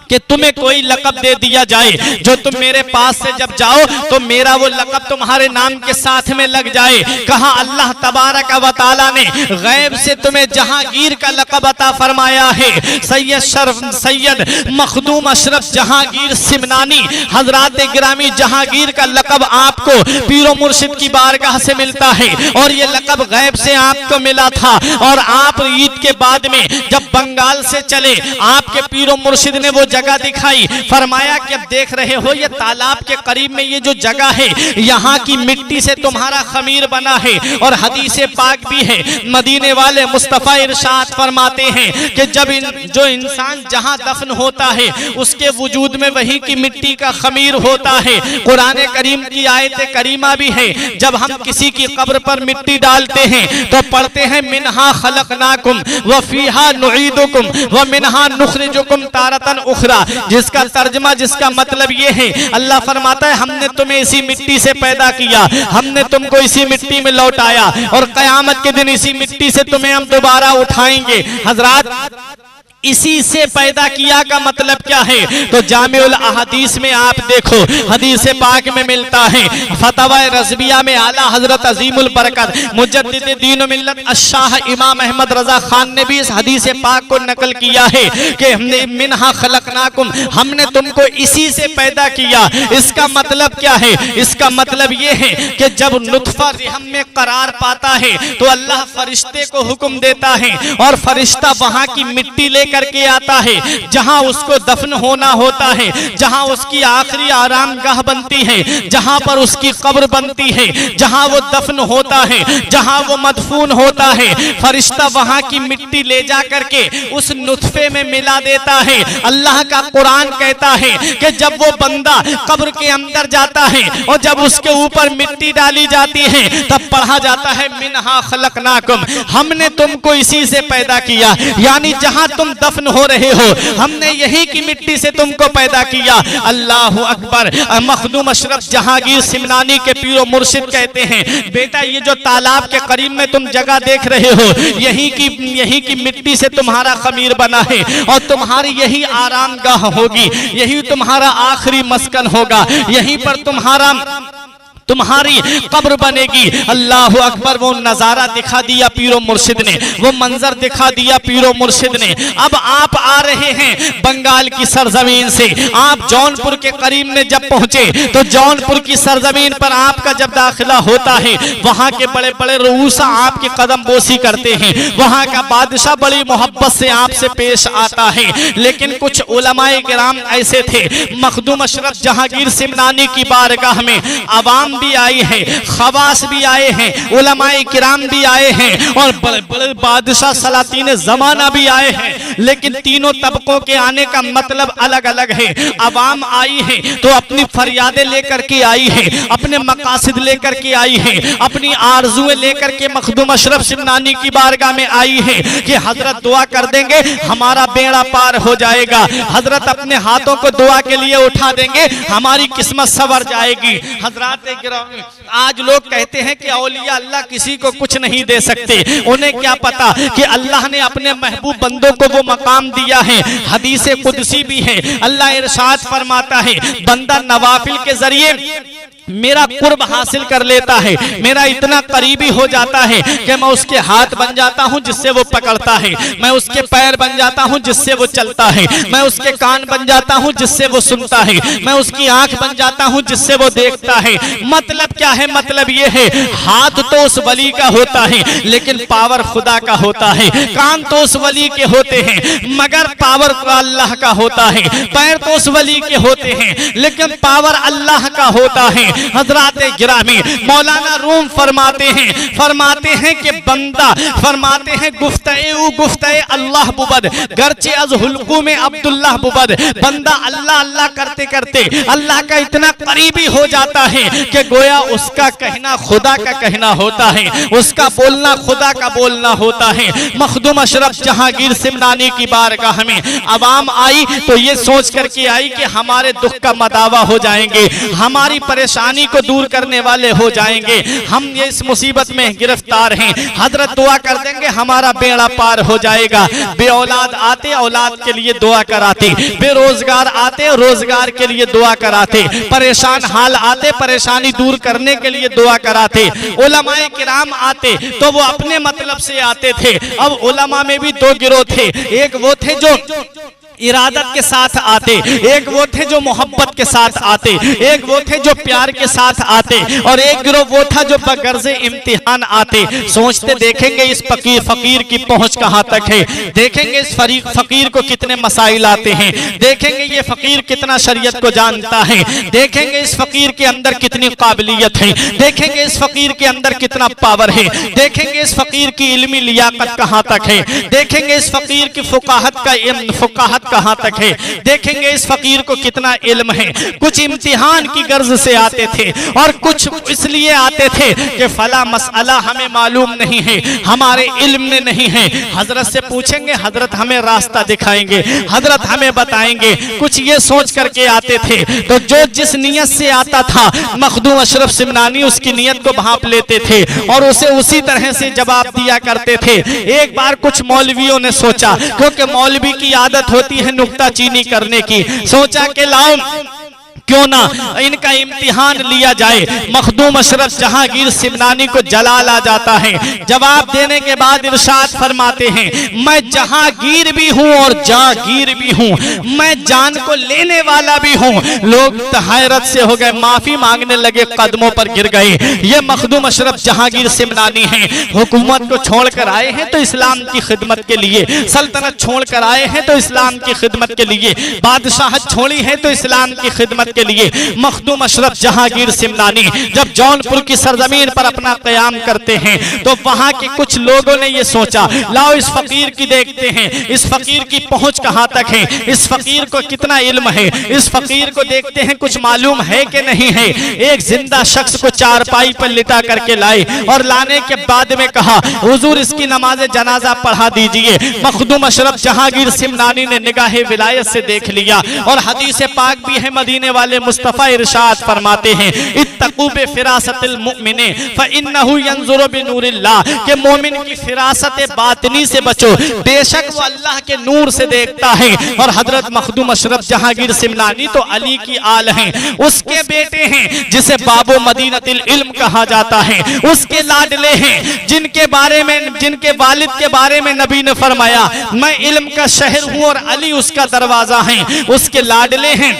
कि तुम्हें कोई लक़ब दे दिया जाए जो तुम मेरे पास से जब जाओ तो मेरा वो लक़ब तुम्हारे नाम के साथ में लग जाए। कहा, अल्लाह तबारक व तआला ने गैब से तुम्हें जहांगीर का लक़ब अता फरमाया है। सैयद मखदूम अशरफ जहांगीर सिमनानी, हजरात गिरामी, जहांगीर का लक़ब आपको पीरो मुर्शिद की बारगाह से मिलता है और ये लक़ब गैब से आपको मिला था। और आप ईद के बाद में जब बंगाल से चले, आपके पीरो मुर्शिद ने वो जगह दिखाई, फरमाया कि अब देख रहे हो ये तालाब के करीब में ये जो जगह है, यहाँ की मिट्टी से तुम्हारा खमीर बना है। और हदीस पाक भी है, मदीने वाले मुस्तफा इरशाद फरमाते हैं कि जब जो इंसान जहाँ दफन होता है उसके वजूद में वही की मिट्टी का खमीर होता है। कुरान करीम की आयत करीमा भी है, जब हम किसी की कब्र पर मिट्टी डालते हैं तो पढ़ते हैं मिनहा खलकनाकुम व फीहा नुईदुकुम व मिनहा नुखरिजुकुम तारतन उखरा, जिसका तर्जमा, जिसका मतलब ये है, अल्लाह फरमाता है हमने तुम्हें इसी मिट्टी से पैदा किया, हमने तुमको इसी मिट्टी में लौटाया और कयामत के दिन इसी मिट्टी से तुम्हें हम दोबारा उठाएंगे। हजरात, इसी से पैदा किया का मतलब क्या है? तो जामिउल अहदीस में आप देखो, हदीस पाक में मिलता है, फतवा रज़विया में आला हजरत अजीमुल बरकत मुजद्दिद दीन मिल्लत अशाह इमाम अहमद रजा खान ने भी इस हदीस पाक को नकल किया है कि हमने मिनहा खलकनाकुम, हमने तुमको इसी से पैदा किया। इसका मतलब क्या है? इसका मतलब ये है कि जब नुत्फा रहम में करार पाता है तो अल्लाह फरिश्ते को हुक्म देता है और फरिश्ता वहां की मिट्टी ले करके आता है जहां उसको दफन होना होता है, जहां उसकी आखिरी आराम गाह बनती है, जहां पर उसकी कब्र बनती है, जहां वो दफन होता है, जहां वो मदफून होता है। फरिश्ता वहां की मिट्टी ले जा करके उस नुत्फे में मिला देता है। अल्लाह का कुरान कहता है कि जब वो बंदा कब्र के अंदर जाता है और जब उसके ऊपर मिट्टी डाली जाती है तब पढ़ा जाता है मिनहा खलकनाकुम, हमने तुमको इसी से पैदा किया, यानी जहां तुम दफन हो रहे हो हमने यही की मिट्टी से तुमको पैदा किया। अल्लाह अकबर। मखदूम अशरफ जहांगीर सिमनानी के पीरो मुर्शिद कहते हैं, बेटा ये जो तालाब के करीब में तुम जगह देख रहे हो यही की मिट्टी से तुम्हारा खमीर बना है और तुम्हारी यही आराम गाह होगी, यही तुम्हारा आखिरी मस्कन होगा, यहीं पर तुम्हारी कब्र बनेगी। अल्लाह अकबर। वो नजारा दिखा दिया पीरो मुर्शिद ने, वो मंजर दिखा दिया पीरो मुर्शिद ने। अब आप आ रहे हैं बंगाल की सरजमीन से, आप जौनपुर के करीब में जब पहुंचे तो जौनपुर की सरजमीन पर आपका जब दाखिला होता है वहां के बड़े बड़े रूसा आपकी कदम बोसी करते हैं, वहां का बादशाह बड़ी मोहब्बत से आपसे पेश आता है। लेकिन कुछ उलमाए किराम ऐसे थे, मखदूम अशरफ जहांगीर सिमनानी की बारगाह में अवाम भी आई है, खवास भी आए हैं, उलमाए किराम भी आए हैं और बड़े बड़े बादशाह सलातीन जमाना भी आए हैं। लेकिन तीनों तबकों के आने का मतलब अलग अलग है। अवाम आई है तो अपनी फरियादें लेकर के आई है, अपने मकासिद लेकर के आई है, अपनी आरजुएं लेकर के मखदूम अशरफ सिमनानी की बारगाह में आई है कि हजरत दुआ कर देंगे हमारा बेड़ा पार हो जाएगा, हजरत अपने हाथों को दुआ के लिए उठा देंगे हमारी किस्मत संवर जाएगी। हजरत आज लोग कहते हैं कि औलिया अल्लाह किसी को कुछ नहीं दे सकते, उन्हें क्या पता कि अल्लाह ने अपने महबूब बंदों को वो मकाम दिया है। हदीस कुदसी भी है, अल्लाह इरशाद फरमाता है बंदा नवाफिल के जरिए मेरा कुर्ब हासिल कर लेता है, मेरा इतना करीबी हो जाता है कि मैं उसके हाथ बन जाता हूं जिससे वो पकड़ता है, मैं उसके पैर बन जाता हूं जिससे वो चलता है, मैं उसके कान बन जाता हूं जिससे वो सुनता है, मैं उसकी आंख बन जाता हूं जिससे वो देखता है। मतलब क्या है? मतलब ये है हाथ तो उस वली का होता है लेकिन पावर खुदा का होता है, कान तो उस वली के होते हैं मगर पावर अल्लाह का होता है, पैर तो उस वली के होते हैं लेकिन पावर अल्लाह का होता है। हजरात गिरामी मौलाना रूम फरमाते हैं कि बंदा फरमाते हैं गुफ्ते अल्लाह बुबद गर्चे अज हुल्कू में अब्दुल्लाह बुबद, बंदा अल्लाह अल्लाह करते करते अल्लाह का इतना करीबी हो जाता है कि गोया उसका कहना खुदा का कहना होता है, उसका बोलना खुदा का बोलना होता है। मखदूम अशरफ जहांगीर सिमनानी की बारगाह में अवाम आई तो ये सोच करके आई कि हमारे दुख का मदावा हो जाएंगे, हमारी परेशानी को दूर करने वाले हो जाएंगे, हम ये इस मुसीबत में गिरफ्तार हैं, हजरत दुआ कर देंगे हमारा बेड़ा पार हो जाएगा। बे औलाद आते औलाद के लिए दुआ कराते, बेरोजगार आते रोजगार के लिए दुआ कराते, परेशान हाल आते परेशानी दूर करने के लिए दुआ कराते, उलमाए किराम आते तो वो अपने मतलब से आते थे। अब उलमा में भी दो गिरोह थे, एक वो थे जो इरादत के साथ आते, एक वो थे जो मोहब्बत के साथ आते, एक वो थे जो प्यार के साथ आते, और एक गिरोह वो था जो बगर्ज़े इम्तिहान आते। सोचते देखेंगे इस फकीर की पहुंच कहां तक है, देखेंगे इस फकीर को कितने मसाइल आते हैं, देखेंगे ये फकीर कितना शरीयत को जानता है, देखेंगे इस फकीर के अंदर कितनी काबिलियत है, देखेंगे इस फकीर के अंदर कितना पावर है, देखेंगे इस फकीर की इल्मी लियाकत कहां तक है, देखेंगे इस फकीर की फुकाहत कहां तक है, देखेंगे इस फकीर को कितना इल्म है। कुछ इम्तिहान की गर्ज से आते थे और कुछ इसलिए आते थे कि फला मसला हमें मालूम नहीं है, हमारे इल्म में नहीं है। हजरत से पूछेंगे, हजरत हमें रास्ता दिखाएंगे, हजरत हमें बताएंगे। कुछ ये सोच करके आते थे। तो जो जिस नियत से आता था मखदूम अशरफ सिमनानी उसकी नियत को भांप लेते थे और उसे उसी तरह से जवाब दिया करते थे। एक बार कुछ मौलवियों ने सोचा, क्योंकि मौलवी की आदत होती है नुक्ताचीनी करने की, सोचा कि लाओ क्यों ना इनका इम्तिहान लिया जाए। मखदूम अशरफ जहांगीर सिमनानी को जलाल आ जाता है। जवाब देने के बाद इरशाद फरमाते हैं, मैं जहांगीर भी हूं और जागीर भी हूं, मैं जान को लेने वाला भी हूं। लोग हैरत से हो गए, माफी मांगने लगे, कदमों पर गिर गए। ये मखदूम अशरफ जहांगीर सिमनानी हैं, हुकूमत को छोड़कर आए हैं तो इस्लाम की खिदमत के लिए, सल्तनत छोड़कर आए हैं तो इस्लाम की खिदमत के लिए, बादशाहत छोड़ी है तो इस्लाम की खिदमत के लिए। मखदूम अशरफ जहांगीर सिमनानी जब जौनपुर की सरजमीन पर अपना क़याम करते हैं तो वहां के कुछ लोगों ने यह सोचा, लाओ इस फकीर की देखते हैं, इस फकीर की पहुंच कहां तक है, इस फकीर को कितना इल्म है, इस फकीर को देखते हैं कुछ मालूम है कि नहीं है। एक जिंदा शख्स को चारपाई पर लिटा करके लाए और लाने के बाद में कहा, हुजूर इसकी नमाज जनाजा पढ़ा दीजिए। मखदूम अशरफ जहांगीर सिमनानी ने निगाहे विलायत से देख लिया और हदीस पाक भी है, मदीने वाले मुस्तफा इरशाद फरमाते हैं, इत्तकू बिफिरासतिल मुमिने फइन्नहु यंजुरु बिनूरिल्लाह, के मोमिन की फिरासत बातिनी से बचो, बेशक वो अल्लाह के नूर से देखता है। और हजरत मखदूम अशरफ जहांगीर सिमनानी तो अली की आल हैं, उसके बेटे हैं जिसे बाबो मदीनतिल इल्म कहा जाता है, उसके लाडले हैं जिनके वालिद के बारे में नबी ने फरमाया, मैं इल्म का शहर हूं और अली उसका दरवाजा है। उसके लाडले हैं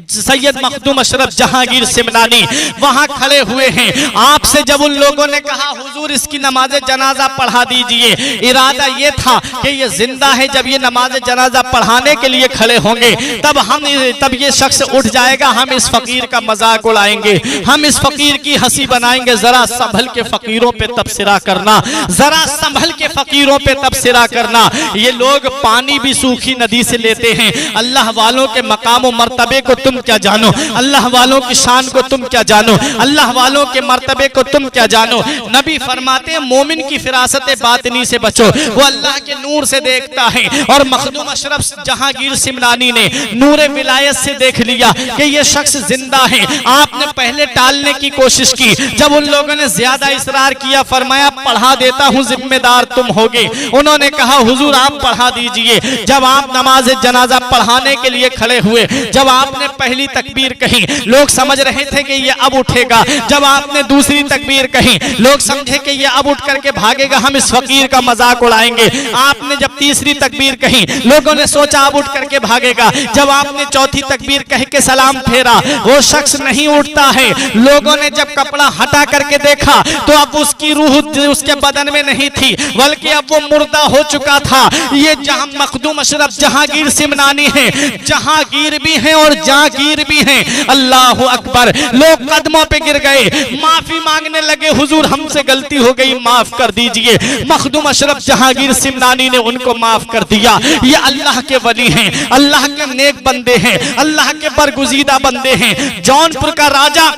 सैयद मखदूम अशरफ जहांगीर सिमनानी वहां खड़े हुए हैं। आपसे जब उन लोगों ने कहा, हुजूर इसकी नमाज जनाजा पढ़ा दीजिए, इरादा ये था कि ये जिंदा है, जब ये नमाज जनाजा पढ़ाने के लिए खड़े होंगे तब ये शख्स उठ जाएगा, हम इस फकीर का मजाक उड़ाएंगे, हम इस फकीर की हंसी बनाएंगे। जरा संभल के फकीरों पे तबसरा करना, जरा संभल के फकीरों पे तबसरा करना। ये लोग पानी भी सूखी नदी से लेते हैं। अल्लाह वालों के मकाम और मर्तबे को तुम क्या जानो, अल्लाह वालों की शान को तुम क्या जानो, अल्लाह वालों के मर्तबे को तुम क्या जानो। नबी फरमाते हैं, मोमिन की फिरासत बातिनी से बचो, वो अल्लाह के नूर से देखता है। और मखदूम अशरफ जहांगीर सिमनानी ने नूरे विलायत से देख लिया कि ये शख्स जिंदा है। आपने पहले टालने की कोशिश की, जब उन लोगों ने ज्यादा इसरार किया, फरमाया पढ़ा देता हूं, जिम्मेदार तुम होगे। उन्होंने कहा, हुजूर आप पढ़ा दीजिए। जब आप नमाज जनाजा पढ़ाने के लिए खड़े हुए, जब आपने पहली तकबीर कही, लोग समझ रहे थे कि ये अब उठेगा। जब आपने दूसरी तकबीर कही, लोग समझे कि ये अब उठ करके भागेगा, हम इस फकीर का मजाक उड़ाएंगे। आपने जब तीसरी तकबीर कही, लोगों ने सोचा अब उठ करके भागेगा। जब आपने चौथी तकबीर कह के सलाम फेरा, वो शख्स नहीं उठता है। लोगों ने जब कपड़ा हटा करके देखा तो अब उसकी रूह उसके बदन में नहीं थी, बल्कि अब वो मुर्दा हो चुका था। ये जहां मखदूम अशरफ जहांगीर सिमनानी है, जहांगीर भी है और जागीर भी हैं। अल्लाह अकबर। लोग कदमों पे गिर गए, माफी मांगने लगे, हुजूर हमसे गलती हो गई, माफ कर दीजिए। मखदूम अशरफ जहांगीर सिमनानी ने उनको माफ कर दिया। ये अल्लाह के वली हैं, अल्लाह के नेक बंदे हैं, अल्लाह के बरगुजीदा बंदे हैं। जौनपुर का राजा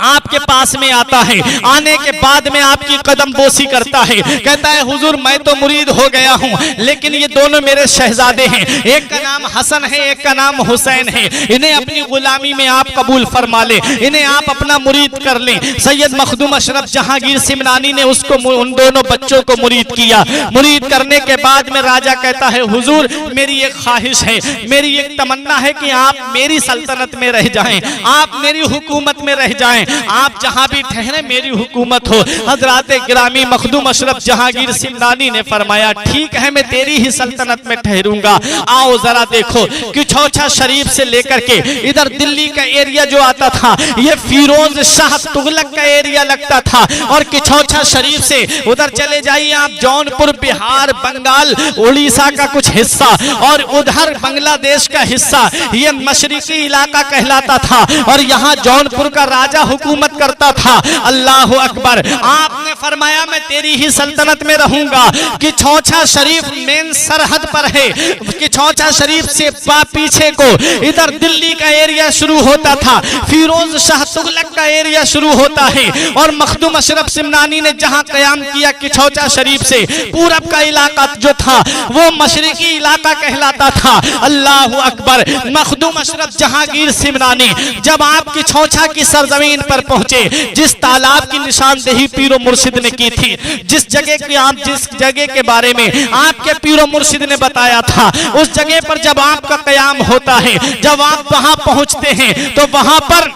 आपके पास में आता है, आने के बाद में आपकी कदम बोसी करता है, कहता है हुजूर मैं तो मुरीद हो गया हूं, लेकिन ये दोनों मेरे शहजादे हैं, एक का नाम हसन है, एक का नाम हुसैन है, इन्हें अपनी गुलामी में आप कबूल फरमा ले, इन्हें आप अपना मुरीद कर लें। सैयद मखदूम अशरफ जहांगीर सिमनानी ने उसको, उन दोनों बच्चों को मुरीद किया। मुरीद करने के बाद में राजा कहता है, हुजूर मेरी एक ख्वाहिश है, मेरी एक तमन्ना है कि आप मेरी सल्तनत में रह जाएं, आप मेरी हुकूमत में रह जाएं। जाएं, आप जहां भी ठहरे मेरी हुकूमत हो। हजरत गिरामी मखदूम अशरफ जहांगीर सिमनानी ने फरमाया ठीक है, मैं तेरी ही सल्तनत में ठहरूंगा। आओ जरा देखो कि चौछा शरीफ से लेकर के इधर दिल्ली का एरिया जो आता था ये फिरोज शाह तुगलक का एरिया लगता था, और किछौछा शरीफ से उधर चले जाइए आप जौनपुर, बिहार, बंगाल, उड़ीसा का कुछ हिस्सा और उधर बांग्लादेश का हिस्सा, ये मशरिकी इलाका कहलाता था और यहाँ जौनपुर का राजा हुकूमत करता था। अल्लाह अकबर। आपने फरमाया मैं तेरी ही सल्तनत में रहूंगा। किछौछा शरीफ मेन सरहद पर है, किछौछा शरीफ से पीछे को इधर दिल्ली का एरिया शुरू होता था, फिरोज शाह तुगलक का एरिया शुरू होता है, और मखदूम अशरफ सिमनानी ने जहां कयाम किया किछौछा शरीफ से पूरब का इलाका जो था वो मशरिकी इलाका कहलाता था। अल्लाह अकबर। मखदूम अशरफ जहांगीर सिमनानी जब आप किछौछा की सरजमीन पर पहुंचे, जिस तालाब की निशानदेही पीरो मुर्शिद ने की थी, जिस जगह के बारे में आपके पीरो मुर्शिद ने बताया था, उस जगह पर जब आपका कयाम होता है, जब आप वहां पहुंचते हैं तो वहां पर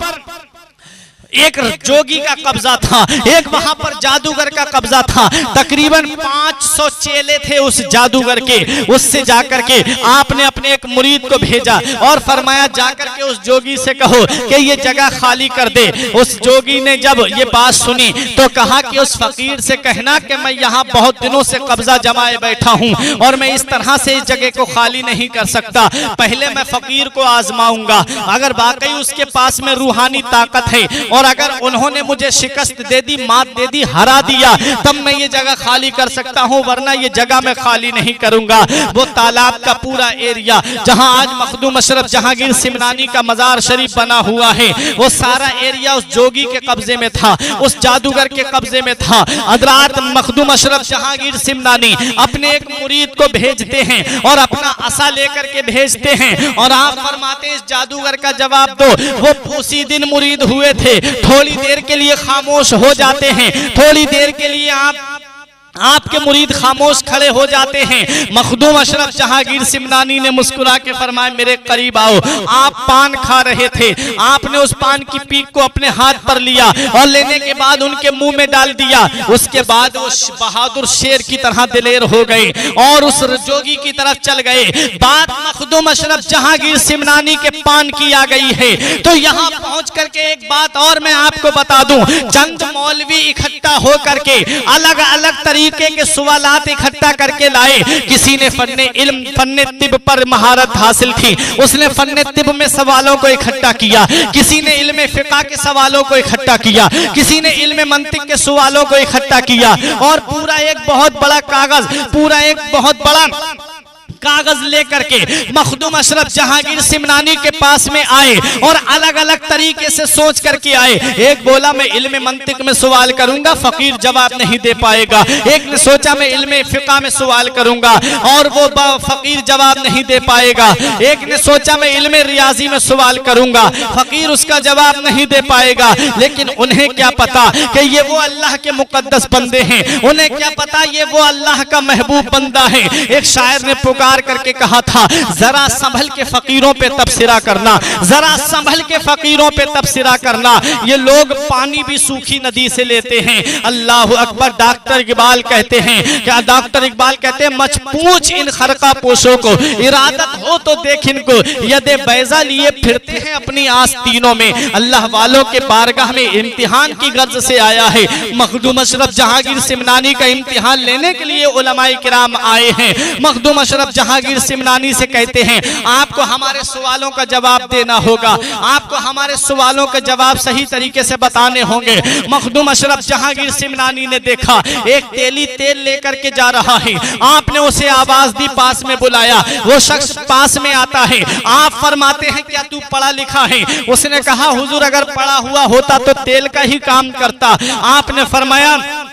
एक जोगी का कब्जा था, एक वहां पर जादूगर का कब्जा था। तकरीबन 500 चेले थे उस जादूगर के। उससे जाकर के आपने अपने एक मुरीद को भेजा और फरमाया जाकर के उस जोगी से कहो कि ये जगह खाली कर दे। उस जोगी ने जब ये बात सुनी तो कहा कि उस फकीर से कहना कि मैं यहाँ बहुत दिनों से कब्जा जमाए बैठा हूँ और मैं इस तरह से इस जगह को खाली नहीं कर सकता। पहले मैं फकीर को आजमाऊंगा, अगर वाकई उसके पास में रूहानी ताकत है और अगर उन्होंने मुझे शिकस्त दे दी, मात दे दी, हरा दिया, तब मैं ये जगह खाली कर सकता हूं, वरना ये जगह मैं खाली नहीं करूंगा। वो तालाब का पूरा एरिया जहां आज मखदूम अशरफ जहांगीर सिमनानी का मजार शरीफ बना हुआ है, वो सारा एरिया उस जोगी के कब्जे में था, उस जादूगर के कब्जे में था। हजरत मखदूम अशरफ जहांगीर सिमनानी अपने एक मुरीद को भेजते हैं और अपना असा लेकर के भेजते हैं और आप फरमाते इस जादूगर का जवाब दो। वो उसी दिन मुरीद हुए थे, थोड़ी देर के लिए खामोश हो जाते हैं, थोड़ी देर के लिए आपके मुरीद खामोश खड़े हो जाते हैं। मखदूम अशरफ जहांगीर सिमनानी ने मुस्कुरा के फरमाया मेरे करीब आओ। आप पान खा रहे थे, आपने उस पान की पीक को अपने हाथ पर लिया और लेने के बाद उनके मुंह में डाल दिया। उसके बाद वो बहादुर शेर की तरह दिलेर हो गए और उस जोगी की तरफ चल गए। बात मखदूम अशरफ जहांगीर सिमनानी के पान की आ गई है। तो यहाँ पहुंच करके एक बात और मैं आपको बता दूं, चंद मौलवी इकट्ठा होकर के अलग अलग तरीके के सवालात इकट्ठा करके लाए। किसी ने फन्ने तिब पर महारत हासिल की, उसने फन्ने तिब में सवालों को इकट्ठा किया। किसी ने इल्मे फिक़ा के सवालों को इकट्ठा किया, किसी ने इल्मे मंतिक के सवालों को इकट्ठा किया और पूरा एक बहुत बड़ा कागज लेकर के मखदूम अशरफ जहांगीर सिमनानी के पास में आए और अलग अलग तरीके से सोच करके आए। एक बोला मैं इल्मे मंतिक में सवाल करूंगा, फकीर जवाब नहीं दे पाएगा। एक ने सोचा मैं इल्मे फिक़ा में सवाल करूंगा और वो फकीर जवाब नहीं दे पाएगा। एक ने सोचा मैं इल्मे रियाजी में सवाल करूंगा, फकीर उसका जवाब नहीं दे पाएगा। लेकिन उन्हें क्या पता कि ये वो अल्लाह के मुकद्दस बंदे हैं, उन्हें क्या पता ये वो अल्लाह का महबूब बंदा है। एक शायर ने पुकार करके कहा था जरा संभल के फकीरों पे तबसरा करना, जरा संभल के फकीरों पे तबसरा करना। ये लोग पानी भी सूखी नदी से लेते हैं। अल्लाह अकबर। डॉक्टर इकबाल कहते हैं मच पूछ इन खरका पोशों को, इरादत हो तो देख इनको, यदे बैजा लिए फिरते हैं अपनी आस्तीनों में। अल्लाह वालों के बारगाह में इम्तिहान की गर्ज से आया है। मखदूम अशरफ जहांगीर सिमनानी का इम्तिहान लेने के लिए उलमाए किराम आए हैं। मखदूम अशरफ जहांगीर सिमनानी से कहते हैं आपको हमारे सवालों का जवाब देना होगा, आपको हमारे सवालों का जवाब सही तरीके से बताने होंगे। मखदूम अशरफ जहांगीर सिमनानी ने देखा एक तेली तेल लेकर के जा रहा है। आपने उसे आवाज दी, पास में बुलाया। वो शख्स पास में आता है। आप फरमाते हैं क्या तू पढ़ा लिखा है? उसने कहा हुजूर अगर पढ़ा हुआ होता तो तेल का ही काम करता। आपने फरमाया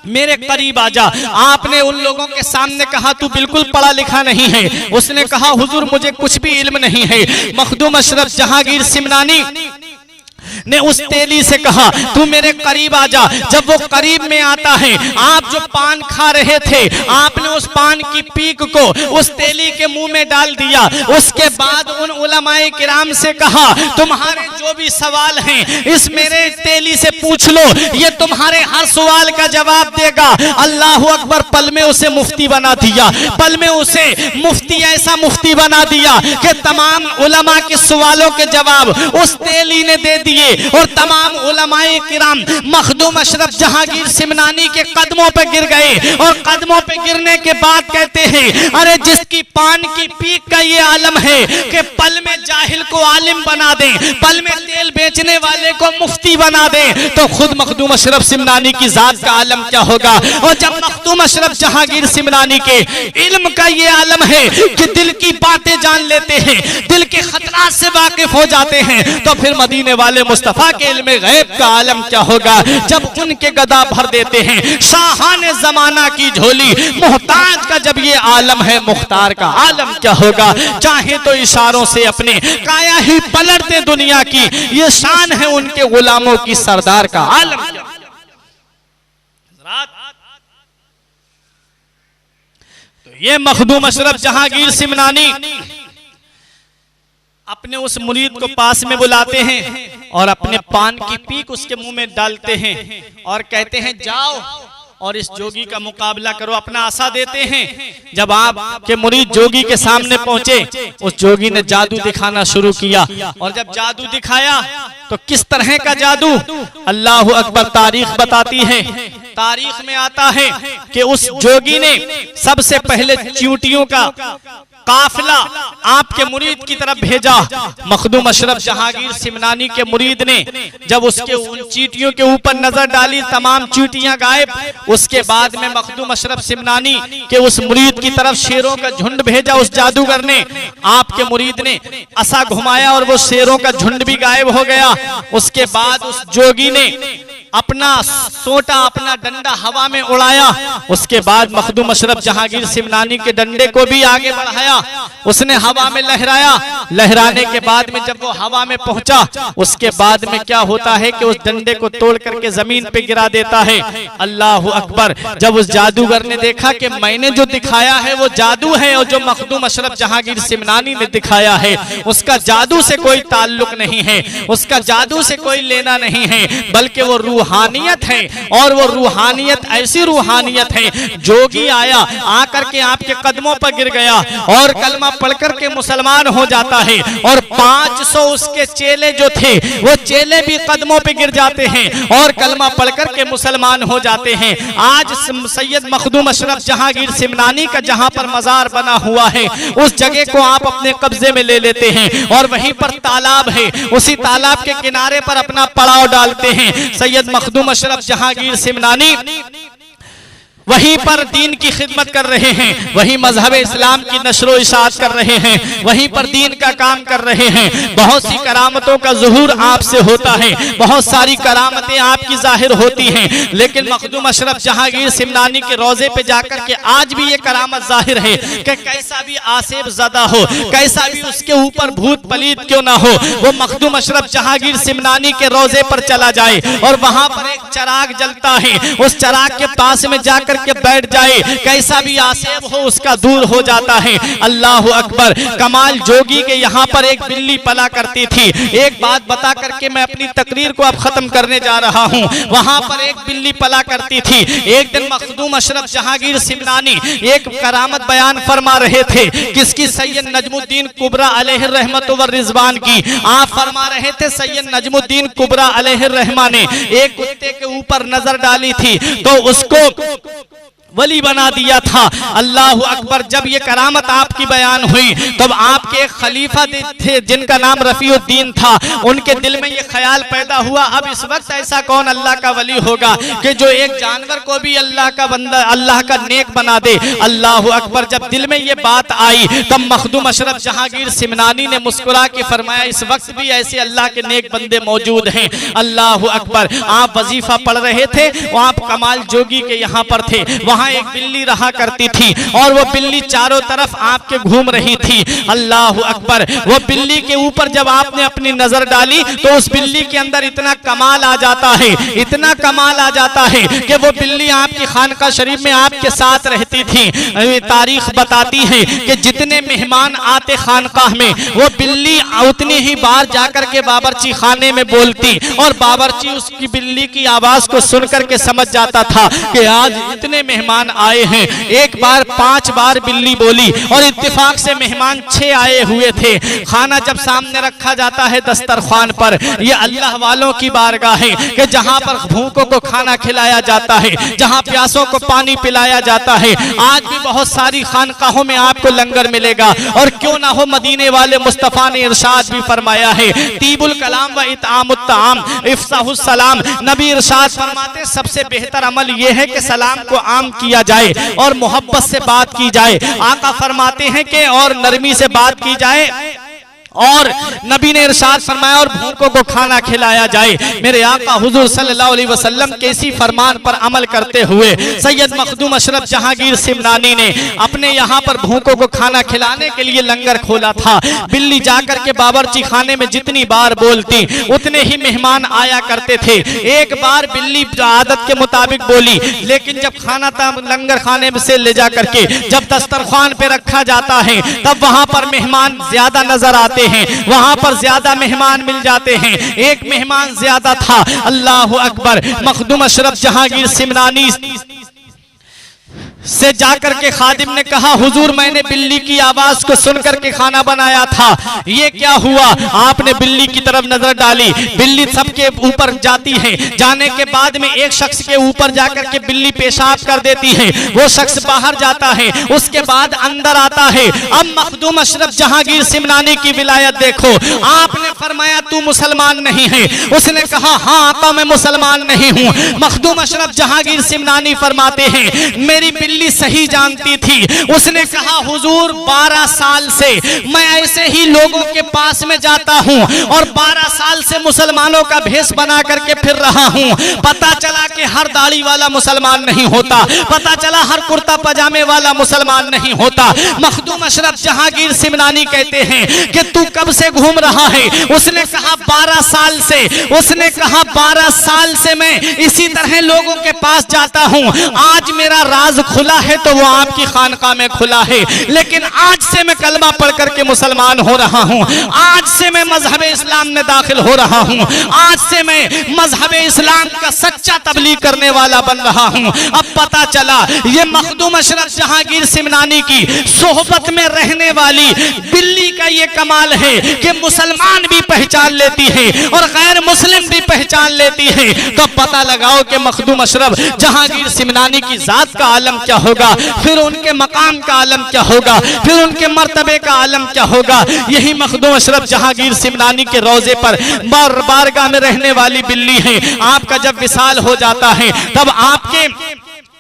मेरे करीब आजा। आपने उन लोगों के सामने कहा तू बिल्कुल पढ़ा लिखा नहीं है। उसने कहा हुजूर मुझे कुछ भी इल्म नहीं है। मखदूम अशरफ जहांगीर सिमनानी ने उस तेली से कहा तू मेरे करीब आ जा। जब वो करीब में आता है, आप जो पान खा रहे थे, आपने उस पान की पीक को उस तेली के मुंह में डाल दिया। उसके बाद उन उलमाए किराम से कहा तुम्हारे जो भी सवाल हैं इस मेरे तेली से पूछ लो, ये तुम्हारे हर सवाल का जवाब देगा। अल्लाह अकबर। पल में उसे मुफ्ती बना दिया, पल में उसे मुफ्ती, ऐसा मुफ्ती बना दिया कि तमाम उलमा के सवालों के जवाब उस तेली ने दे दिए। और तमाम उलमाए किराम मखदूम अशरफ जहांगीर सिमनानी के कदमों पे गिर गए। और कदमों पे गिरने के बाद कहते हैं अरे जिसकी पान की पीक का ये आलम है कि पल में जाहिल को आलिम बना दें, पल में तेल बेचने वाले को मुफ्ती बना दें, तो खुद मखदूम अशरफ सिमनानी की जात का आलम क्या होगा। और जब मखदूम अशरफ जहांगीर सिमनानी के इल्म का ये आलम है कि दिल की बातें जान लेते हैं, दिल के खतरात से वाकिफ हो जाते हैं, तो फिर मदीने वाले मुस्तफा के इल्म गैब का आलम क्या होगा जब उनके गदा भर देते हैं शाहाने जमाना की झोली। मुहताज का जब ये आलम है, मुख्तार का आलम क्या होगा। चाहे तो इशारों से अपने काया ही पलट दे दुनिया की, ये शान है उनके गुलामों की, सरदार का आलम क्या। तो ये मखदूम अशरफ जहांगीर सिमनानी अपने उस मुरीद को पास में बुलाते हैं और अपने पान की पीक उसके मुंह में डालते हैं और कहते हैं जाओ और इस जोगी का मुकाबला करो, अपना आशा देते हैं। जब आपके मुरीद जोगी के सामने पहुंचे, उस जोगी ने जादू दिखाना शुरू किया। और जब जादू दिखाया तो किस तरह का जादू, अल्लाह अकबर। तारीख बताती है, तारीख में आता है कि उस जोगी ने सबसे पहले चींटियों का काफिला आपके मुरीद की तरफ भेजा। मखदूम अशरफ जहांगीर सिमनानी के मुरीद ने जब उसके उन चींटियों के ऊपर नजर डाली, तमाम चींटियां गायब। उसके बाद में मखदूम अशरफ सिमनानी के उस मुरीद की तरफ शेरों का झुंड भेजा उस जादूगर ने। आपके मुरीद ने असा घुमाया और वो शेरों का झुंड भी गायब हो गया। उसके बाद उस जोगी ने अपना सोटा, अपना डंडा हवा में उड़ाया। उसके बाद मखदूम अशरफ जहांगीर सिमनानी के डंडे को भी आगे बढ़ाया, उसने हवा में लहराया। लहराने के बाद में जब वो हवा में पहुंचा, उसके बाद में क्या होता है कि उस डंडे को तोड़ करके जमीन पे गिरा देता है। अल्लाह अकबर। जब उस जादूगर ने देखा कि मैंने जो दिखाया है वो जादू है और जो मखदूम अशरफ जहांगीर सिमनानी ने दिखाया है उसका जादू से कोई ताल्लुक नहीं है, उसका जादू से कोई लेना नहीं है, बल्कि वो रूहानियत है। और वो रूहानियत ऐसी रूहानियत है, जोगी आया, आकर के आपके कदमों पर गिर गया और कलमा पढ़कर के मुसलमान हो जाता है। और 500 उसके चेले जो थे वो चेले भी कदमों पे गिर जाते हैं और कलमा पढ़कर के मुसलमान हो जाते हैं। आज सैयद मखदूम अशरफ जहांगीर सिमनानी का जहां पर मजार बना हुआ है, उस जगह को आप अपने कब्जे में ले लेते हैं और वहीं पर तालाब है, उसी तालाब के किनारे पर अपना पड़ाव डालते हैं। सैयद मखदूम अशरफ जहांगीर सिमनानी वहीं पर दीन की खिदमत कर रहे हैं, वहीं मजहब इस्लाम की नशरो इशाअत कर रहे हैं, वहीं पर दीन का काम कर रहे हैं। बहुत सी करामतों का ज़ुहूर आपसे होता है, बहुत सारी करामतें आपकी जाहिर होती हैं, लेकिन मखदूम अशरफ जहांगीर सिमनानी के रोजे पे जाकर के आज भी ये करामत जाहिर है कि कैसा भी आसेब ज़दा हो, कैसा भी उसके ऊपर भूत पलीत क्यों ना हो, वो मखदूम अशरफ जहांगीर सिमनानी के रोजे पर चला जाए और वहां पर एक चराग जलता है, उस चराग के पास में जाकर के बैठ जाए, कैसा भी आसेब हो उसका दूर हो जाता है। अल्लाह अकबर। कमाल जोगी के यहाँ पर एक बिल्ली पला करती थी। एक बात बता करके मैं अपनी तकरीर को अब खत्म करने जा रहा हूँ। वहां पर एक बिल्ली पला करती थी। एक दिन मखदूम अशरफ जहांगीर सिमनानी एक करामत बयान फरमा रहे थे, किसकी? सैयद नजमुद्दीन कुबरा अलैहि रहमत व रिजवान की। आप फरमा रहे थे सैयद नजमुद्दीन कुबरा अलैहि रहमा ने एक कुत्ते के ऊपर नजर डाली थी तो उसको वली बना दिया था। अल्लाह अकबर। जब ये करामत आपकी बयान हुई तब आपके एक खलीफा थे जिनका नाम रफीउद्दीन था, उनके दिल में ये ख्याल पैदा हुआ अब इस वक्त ऐसा कौन अल्लाह का वली होगा कि जो एक जानवर को भी अल्लाह का बंदा, अल्लाह का नेक बना दे। अल्लाह अकबर। जब दिल में ये बात आई तब मखदूम अशरफ जहांगीर सिमनानी ने मुस्कुरा के फरमाया इस वक्त भी ऐसे अल्लाह के नेक बंदे मौजूद हैं। अल्लाह अकबर। आप वजीफा पढ़ रहे थे, आप कमाल जोगी के यहाँ पर थे, वहाँ वहां एक बिल्ली रहा करती थी और वो बिल्ली चारों तरफ आपके घूम रही थी। अल्लाह अकबर। वो बिल्ली के ऊपर जब आपने अपनी नजर डाली तो उस बिल्ली के अंदर इतना कमाल आ जाता है, इतना कमाल आ जाता है कि वो बिल्ली आपकी खानका शरीफ में आपके साथ रहती थी। तारीख बताती है कि जितने मेहमान आते खानकाह में वो बिल्ली उतनी ही बार जाकर के बावर्ची खाने में बोलती और बावर्ची उसकी बिल्ली की आवाज को सुनकर के समझ जाता था कि आज इतने मेहमान आए हैं। एक बार 5 बार बिल्ली बोली और इत्तेफाक से मेहमान 6 आए हुए थे। खाना जब सामने रखा जाता है दस्तरखान पर, ये अल्लाह वालों की बारगाह है कि जहां पर भूखों को खाना खिलाया जाता है, जहां प्यासों को पानी पिलाया जाता है। आज भी बहुत सारी खानकाहों में आपको लंगर मिलेगा और क्यों ना हो, मदीने वाले मुस्तफा ने इरशाद भी फरमाया है, तीबुल कलाम व इतामुत ताम इफ्साहुस सलाम। नबी इरशाद फरमाते सबसे बेहतर अमल यह है कि सलाम को आम किया जाए और मोहब्बत से बात की जाए। आका फरमाते हैं कि और नरमी से बात की जाए और नबी ने इरशाद फरमाया और भूखों को खाना खिलाया जाए। मेरे आका हुजूर सल्लल्लाहु अलैहि वसल्लम के इसी फरमान पर अमल करते हुए सैयद मखदूम अशरफ जहांगीर सिमनानी ने अपने यहाँ पर भूखों को खाना खिलाने के लिए लंगर खोला था। बिल्ली जाकर के बावर्ची खाने में जितनी बार बोलती उतने ही मेहमान आया करते थे। एक बार बिल्ली आदत के मुताबिक बोली, लेकिन जब खाना लंगर खाने में से ले जाकर के जब दस्तरखान पे रखा जाता है तब वहां पर मेहमान ज्यादा नजर आते हैं, वहां पर ज्यादा मेहमान मिल जाते हैं। एक मेहमान ज्यादा था। अल्लाह अकबर। मखदूम अशरफ जहांगीर सिमनानी से जाकर के खादिम ने कहा, हुजूर मैंने बिल्ली की आवाज को सुनकर के खाना बनाया था, ये क्या हुआ? आपने बिल्ली की तरफ नजर डाली, बिल्ली सबके ऊपर जाती है, जाने के बाद में एक शख्स के ऊपर जाकर के बिल्ली पेशाब कर देती है, वो शख्स बाहर जाता है, उसके बाद अंदर आता है। अब मखदूम अशरफ जहांगीर सिमनानी की विलायत देखो। आपने फरमाया तू मुसलमान नहीं है, उसने कहा हाँ आका मैं मुसलमान नहीं हूँ। मखदूम अशरफ जहांगीर सिमनानी फरमाते हैं मेरी बिल्ली सही जानती थी। उसने कहा हुजूर 12 साल से मैं ऐसे ही लोगों के पास में जाता हूं और 12 साल से मुसलमानों का भेष बना करके फिर रहा हूं। पता चला कि हर दाढ़ी वाला मुसलमान नहीं होता, पता चला हर कुर्ता पजामे वाला मुसलमान नहीं होता। मखदूम अशरफ जहांगीर सिमनानी कहते हैं कि तू कब से घूम रहा है? उसने कहा 12 साल से। उसने कहा 12 साल से मैं इसी तरह लोगों के पास जाता हूं। आज मेरा राज खुला है तो वो आपकी खानका में खुला है, लेकिन आज से मैं कलमा पढ़ करके मुसलमान हो रहा हूं। आज से मैं मजहब इस्लाम में दाखिल हो रहा हूं। आज से मैं मजहब इस्लाम का सच्चा तबलीग करने वाला बन रहा हूं। अब पता चला ये मखदूम अशरफ जहांगीर सिमनानी की सोहबत में रहने वाली बिल्ली का ये कमाल है कि मुसलमान भी पहचान लेती है और गैर मुस्लिम भी पहचान लेती है। तो पता लगाओ कि मखदूम अशरफ जहांगीर सिमनानी की जात का आलम क्या होगा, फिर उनके मकाम का आलम क्या होगा, फिर उनके मर्तबे का आलम क्या होगा। यही मखदूम अशरफ जहांगीर सिमनानी के रोजे पर बारगाह में रहने वाली बिल्ली है। आपका जब विसाल हो जाता है तब आपके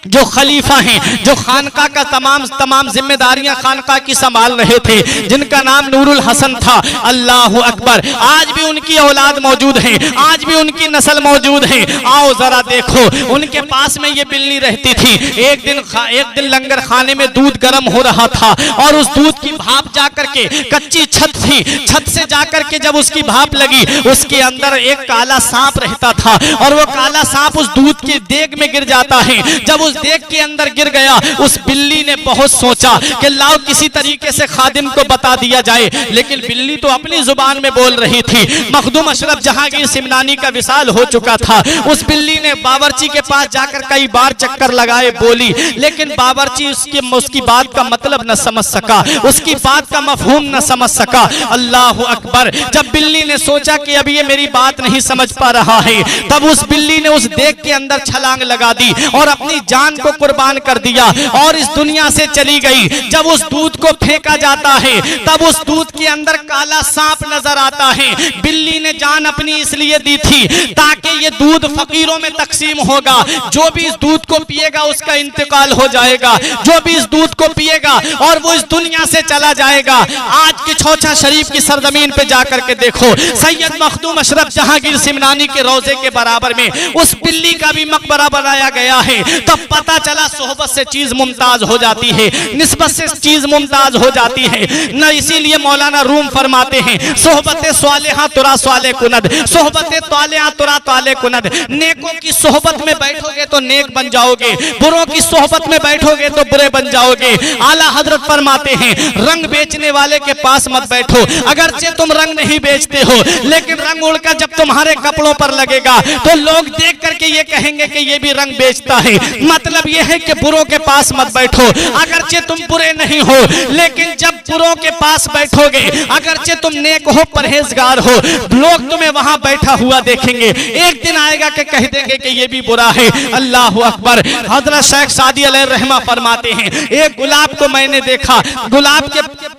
जो खलीफा हैं, जो खानका का तमाम जिम्मेदारियां खानका की संभाल रहे थे, जिनका नाम नूरुल हसन था, अल्लाह अकबर, आज भी उनकी औलाद मौजूद है, आज भी उनकी नस्ल मौजूद है। आओ जरा देखो, उनके पास में ये बिल्ली रहती थी। एक दिन लंगर खाने में दूध गर्म हो रहा था और उस दूध की भाप जाकर के, कच्ची छत थी, छत से जाकर के जब उसकी भाप लगी, उसके अंदर एक काला सांप रहता था और वो काला सांप उस दूध के देग में गिर जाता है। जब उस देख के अंदर गिर गया, उस बिल्ली ने बहुत सोचा कि लाओ किसी तरीके से खादिम को बता दिया जाए, लेकिन बिल्ली तो अपनी जुबान में बोल रही थी। मखदूम अशरफ जहांगीर सिमनानी का विसाल हो चुका था। उस बिल्ली ने बावर्ची के पास जाकर कई बार चक्कर लगाए, बोली, लेकिन बावर्ची उसकी बात का मतलब न समझ सका, उसकी बात का मफहूम न समझ सका। अल्लाह अकबर। जब बिल्ली ने सोचा कि अब ये मेरी बात नहीं समझ पा रहा है, तब उस बिल्ली ने उस देग के अंदर छलांग लगा दी और अपनी जान को कुर्बान कर दिया और इस दुनिया से चली गई। जब उस दूध को फेंका जाता है तब उस दूध के अंदर काला सांप नजर आता है। बिल्ली ने जान अपनी इसलिए दी थी ताकि ये दूध फकीरों में तकसीम होगा, जो भी इस दूध को पिएगा उसका इंतकाल हो जाएगा, जो भी इस दूध को पिएगा और वो इस दुनिया से चला जाएगा। आज की छौछा शरीफ की सरजमीन पे जाकर के देखो, सैयद मखदूम अशरफ जहांगीर सिमनानी के रोजे के बराबर में उस बिल्ली का भी मकबरा बनाया गया है। तो तब पता चला सोहबत से चीज मुमताज हो जाती है, निस्बत से चीज मुमताज हो जाती है न। इसीलिए मौलाना रूम फरमाते हैं सोहबत स्वालिहा तुरा स्वाले कुनद, सोहबत तालिहा तुरा ताले कुनद। नेकों की सोहबत में बैठोगे तो नेक बन जाओगे, बुरों की सोहबत में बैठोगे तो बुरे बन जाओगे। आला हजरत फरमाते हैं रंग बेचने वाले के पास मत बैठो, अगरचे तुम रंग नहीं बेचते हो, लेकिन रंग उड़कर जब तुम्हारे कपड़ों पर लगेगा तो लोग देख करके ये कहेंगे कि ये भी रंग बेचता है। मतलब ये है कि बुरों के पास मत बैठो, अगरचे तुम बुरे नहीं हो, लेकिन जब बुरों के पास बैठोगे, अगरचे तुम नेक हो, परहेजगार हो, लोग तुम्हें वहां बैठा हुआ देखेंगे। एक दिन आएगा कि कह देंगे कि ये भी बुरा है। अल्लाह अकबर। हजरत शेख सादी अलैहि रहमा फरमाते हैं एक गुलाब को मैंने देखा, गुलाब के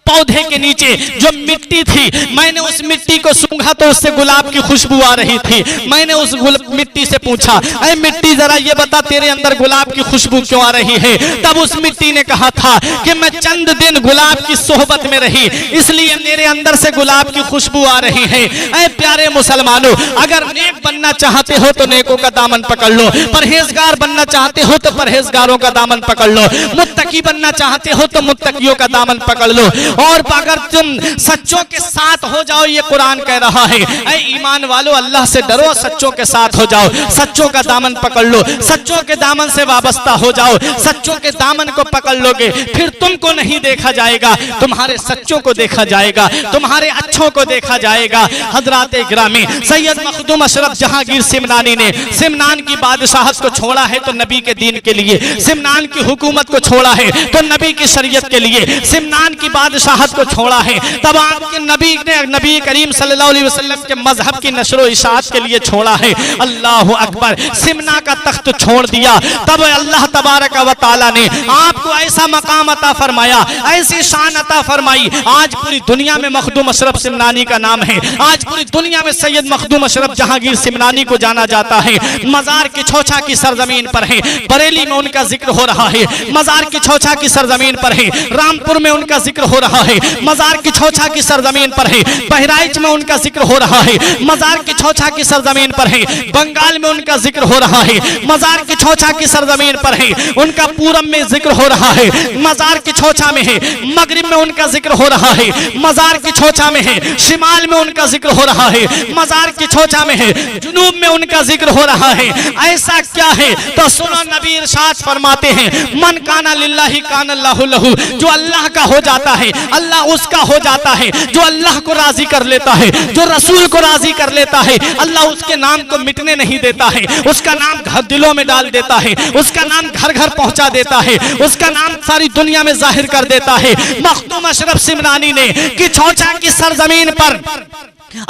पौधे के नीचे जो मिट्टी थी, मैंने उस मिट्टी को सूंघा तो उससे गुलाब की खुशबू आ रही थी। मैंने उस मिट्टी से पूछा, अरे मिट्टी जरा ये बता तेरे अंदर गुलाब की खुशबू क्यों आ रही है? तब उस मिट्टी ने कहा था कि मैं चंद दिन गुलाब की सोहबत में रही, इसलिए मेरे अंदर से गुलाब की खुशबू आ रही है। ऐ प्यारे मुसलमानों, अगर नेक बनना चाहते हो तो नेकों का दामन पकड़ लो, परहेजगार बनना चाहते हो तो परहेजगारों का दामन पकड़ लो, मुत्तकी बनना चाहते हो तो मुत्तकियों का दामन पकड़ लो। और अगर तुम सच्चों के साथ हो जाओ, ये कुरान कह रहा है, ऐ ईमान वालों अल्लाह से डरो, सच्चों के साथ हो जाओ, सच्चों का दामन पकड़ लो, सच्चों के दामन से वाबस्ता हो जाओ, सच्चों के दामन को पकड़ लोगे, फिर तुमको नहीं देखा जाएगा, तुम्हारे सच्चों को देखा जाएगा, तुम्हारे अच्छों को देखा जाएगा। हजरात गिरामी सैयद मखदूम अशरफ जहांगीर सिमनानी ने सिमनान की बादशाहत को छोड़ा है तो नबी के दीन के लिए, सिमनान की हुकूमत को छोड़ा है तो नबी की शरीयत के लिए, सिमनान की बादशाहत को छोड़ा है तब आपके नबी ने नबी करीम सल्लल्लाहु अलैहि वसल्लम के मजहब की नशर इशाअत के लिए छोड़ा है। अल्लाह अकबर। सिमना का तख्त छोड़ दिया तब अल्लाह तबारक व तआला ने आपको ऐसा मकाम अता फरमाया, ऐसी शान अता फरमाई। आज पूरी दुनिया में मखदूम अशरफ सिमनानी का नाम है, आज पूरी दुनिया में सैयद मखदूम अशरफ जहांगीर सिमनानी को जाना जाता है। मजार की छौछा की सरजमीन पर है, बरेली में उनका जिक्र हो रहा है, मजार की छौछा की सरजमीन पर है, रामपुर में उनका जिक्र हो रहा है, मजार की छौछा की सरजमीन पर है, बहराइच में उनका जिक्र हो रहा है, मजार की छौछा की सरजमीन पर है, बंगाल में उनका जिक्र हो रहा है, मजार की छौछा की सरजमीन पर है, उनका पूरब में जिक्र हो रहा है, मजार की छौछा में है, मगरिब में उनका जिक्र हो रहा है, मजार की छौछा में है, शिमाल में उनका जिक्र हो रहा है, मजार की छौछा में है, जुनूब में उनका जिक्र हो रहा है। ऐसा क्या है? तो सुनो, नबी इरशाद फरमाते हैं मन काना लिल्लाहि काना अल्लाहु लहू, जो अल्लाह का हो जाता है अल्लाह उसका हो जाता है, जो अल्लाह को राजी कर लेता है, जो रसूल को राजी कर लेता है, अल्लाह उसके नाम को मिटने नहीं देता है, उसका नाम घर दिलों में डाल देता है, उसका नाम घर घर पहुंचा देता है, उसका नाम सारी दुनिया में जाहिर कर देता है। मखदूम अशरफ सिमनानी ने कि छौछा की सरजमीन पर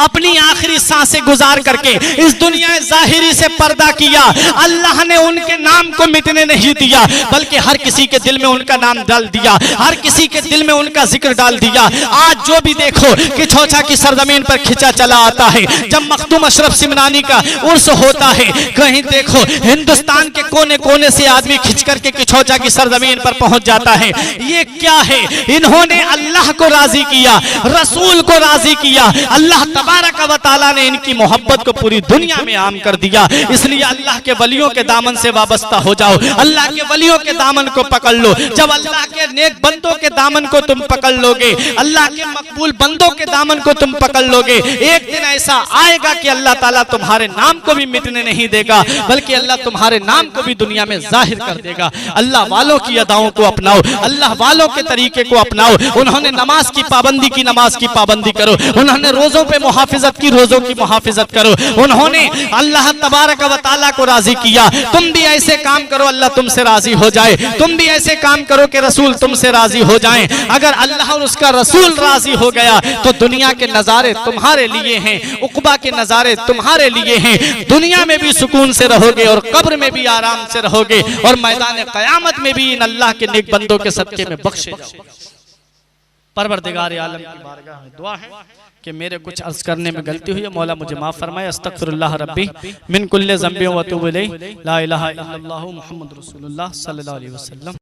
अपनी आखिरी सांसें गुजार करके इस दुनिया जाहिरी से पर्दा किया। अल्लाह ने उनके नाम को मिटने नहीं दिया, बल्कि हर किसी के दिल में उनका नाम डाल दिया, हर किसी के दिल में उनका जिक्र डाल दिया। आज जो भी देखो कि छौछा की सरजमीन पर खिंचा चला आता है, जब मखदूम अशरफ सिमनानी का उर्स होता है, कहीं देखो हिंदुस्तान के कोने कोने से आदमी खिंच करके कि छौछा की सरजमीन पर पहुंच जाता है। ये क्या है? इन्होंने अल्लाह को राजी किया, रसूल को राजी किया, अल्लाह तबारक व तआला ने इनकी मोहब्बत को पूरी दुनिया में आम कर दिया। इसलिए अल्लाह के वलियों के दामन से वाबस्ता हो जाओ, अल्लाह के वलियों के दामन को पकड़ लो। जब अल्लाह के नेक बंदों के दामन को तुम पकड़ लोगे, अल्लाह के मकबूल बंदों के दामन को तुम पकड़ लोगे, एक दिन ऐसा आएगा कि अल्लाह ताला तुम्हारे नाम को भी मिटने नहीं देगा, बल्कि अल्लाह तुम्हारे नाम को भी दुनिया में जाहिर कर देगा। अल्लाह वालों की अदाओं को अपनाओ, अल्लाह वालों के तरीके को अपनाओ। उन्होंने नमाज की पाबंदी की, नमाज की पाबंदी करो। उन्होंने रोजों पे मुहाफिजत की, रोजों की मुहाफिजत करो। उन्होंने अल्लाह तबारक व तआला को राजी किया, तुम भी ऐसे काम करो अल्लाह तुमसे राजी हो जाए। तुम भी ऐसे काम करो कि रसूल तुमसे राजी हो जाएं। अगर अल्लाह और उसका रसूल राजी हो गया तो दुनिया के नजारे तुम्हारे लिए हैं, उक़बा के नजारे तुम्हारे लिए हैं। दुनिया में भी सुकून से रहोगे और कब्र में भी आराम से रहोगे और मैदान क़यामत में भी इन अल्लाह के नेक बंदों के सदक़े में बख्शे जाओगे। परवरदिगार आलम की बारगाह में दुआ है कि मेरे कुछ अर्ज करने में गलती हुई है, मौला मुझे माफ फरमाए। अस्तगफिरुल्लाह रब्बी मिन कुल्लि ज़ंबि व अतूबु इलैहि, ला इलाहा इल्लल्लाहु मुहम्मदुर रसूलुल्लाह सल्लल्लाहु अलैहि वसल्लम।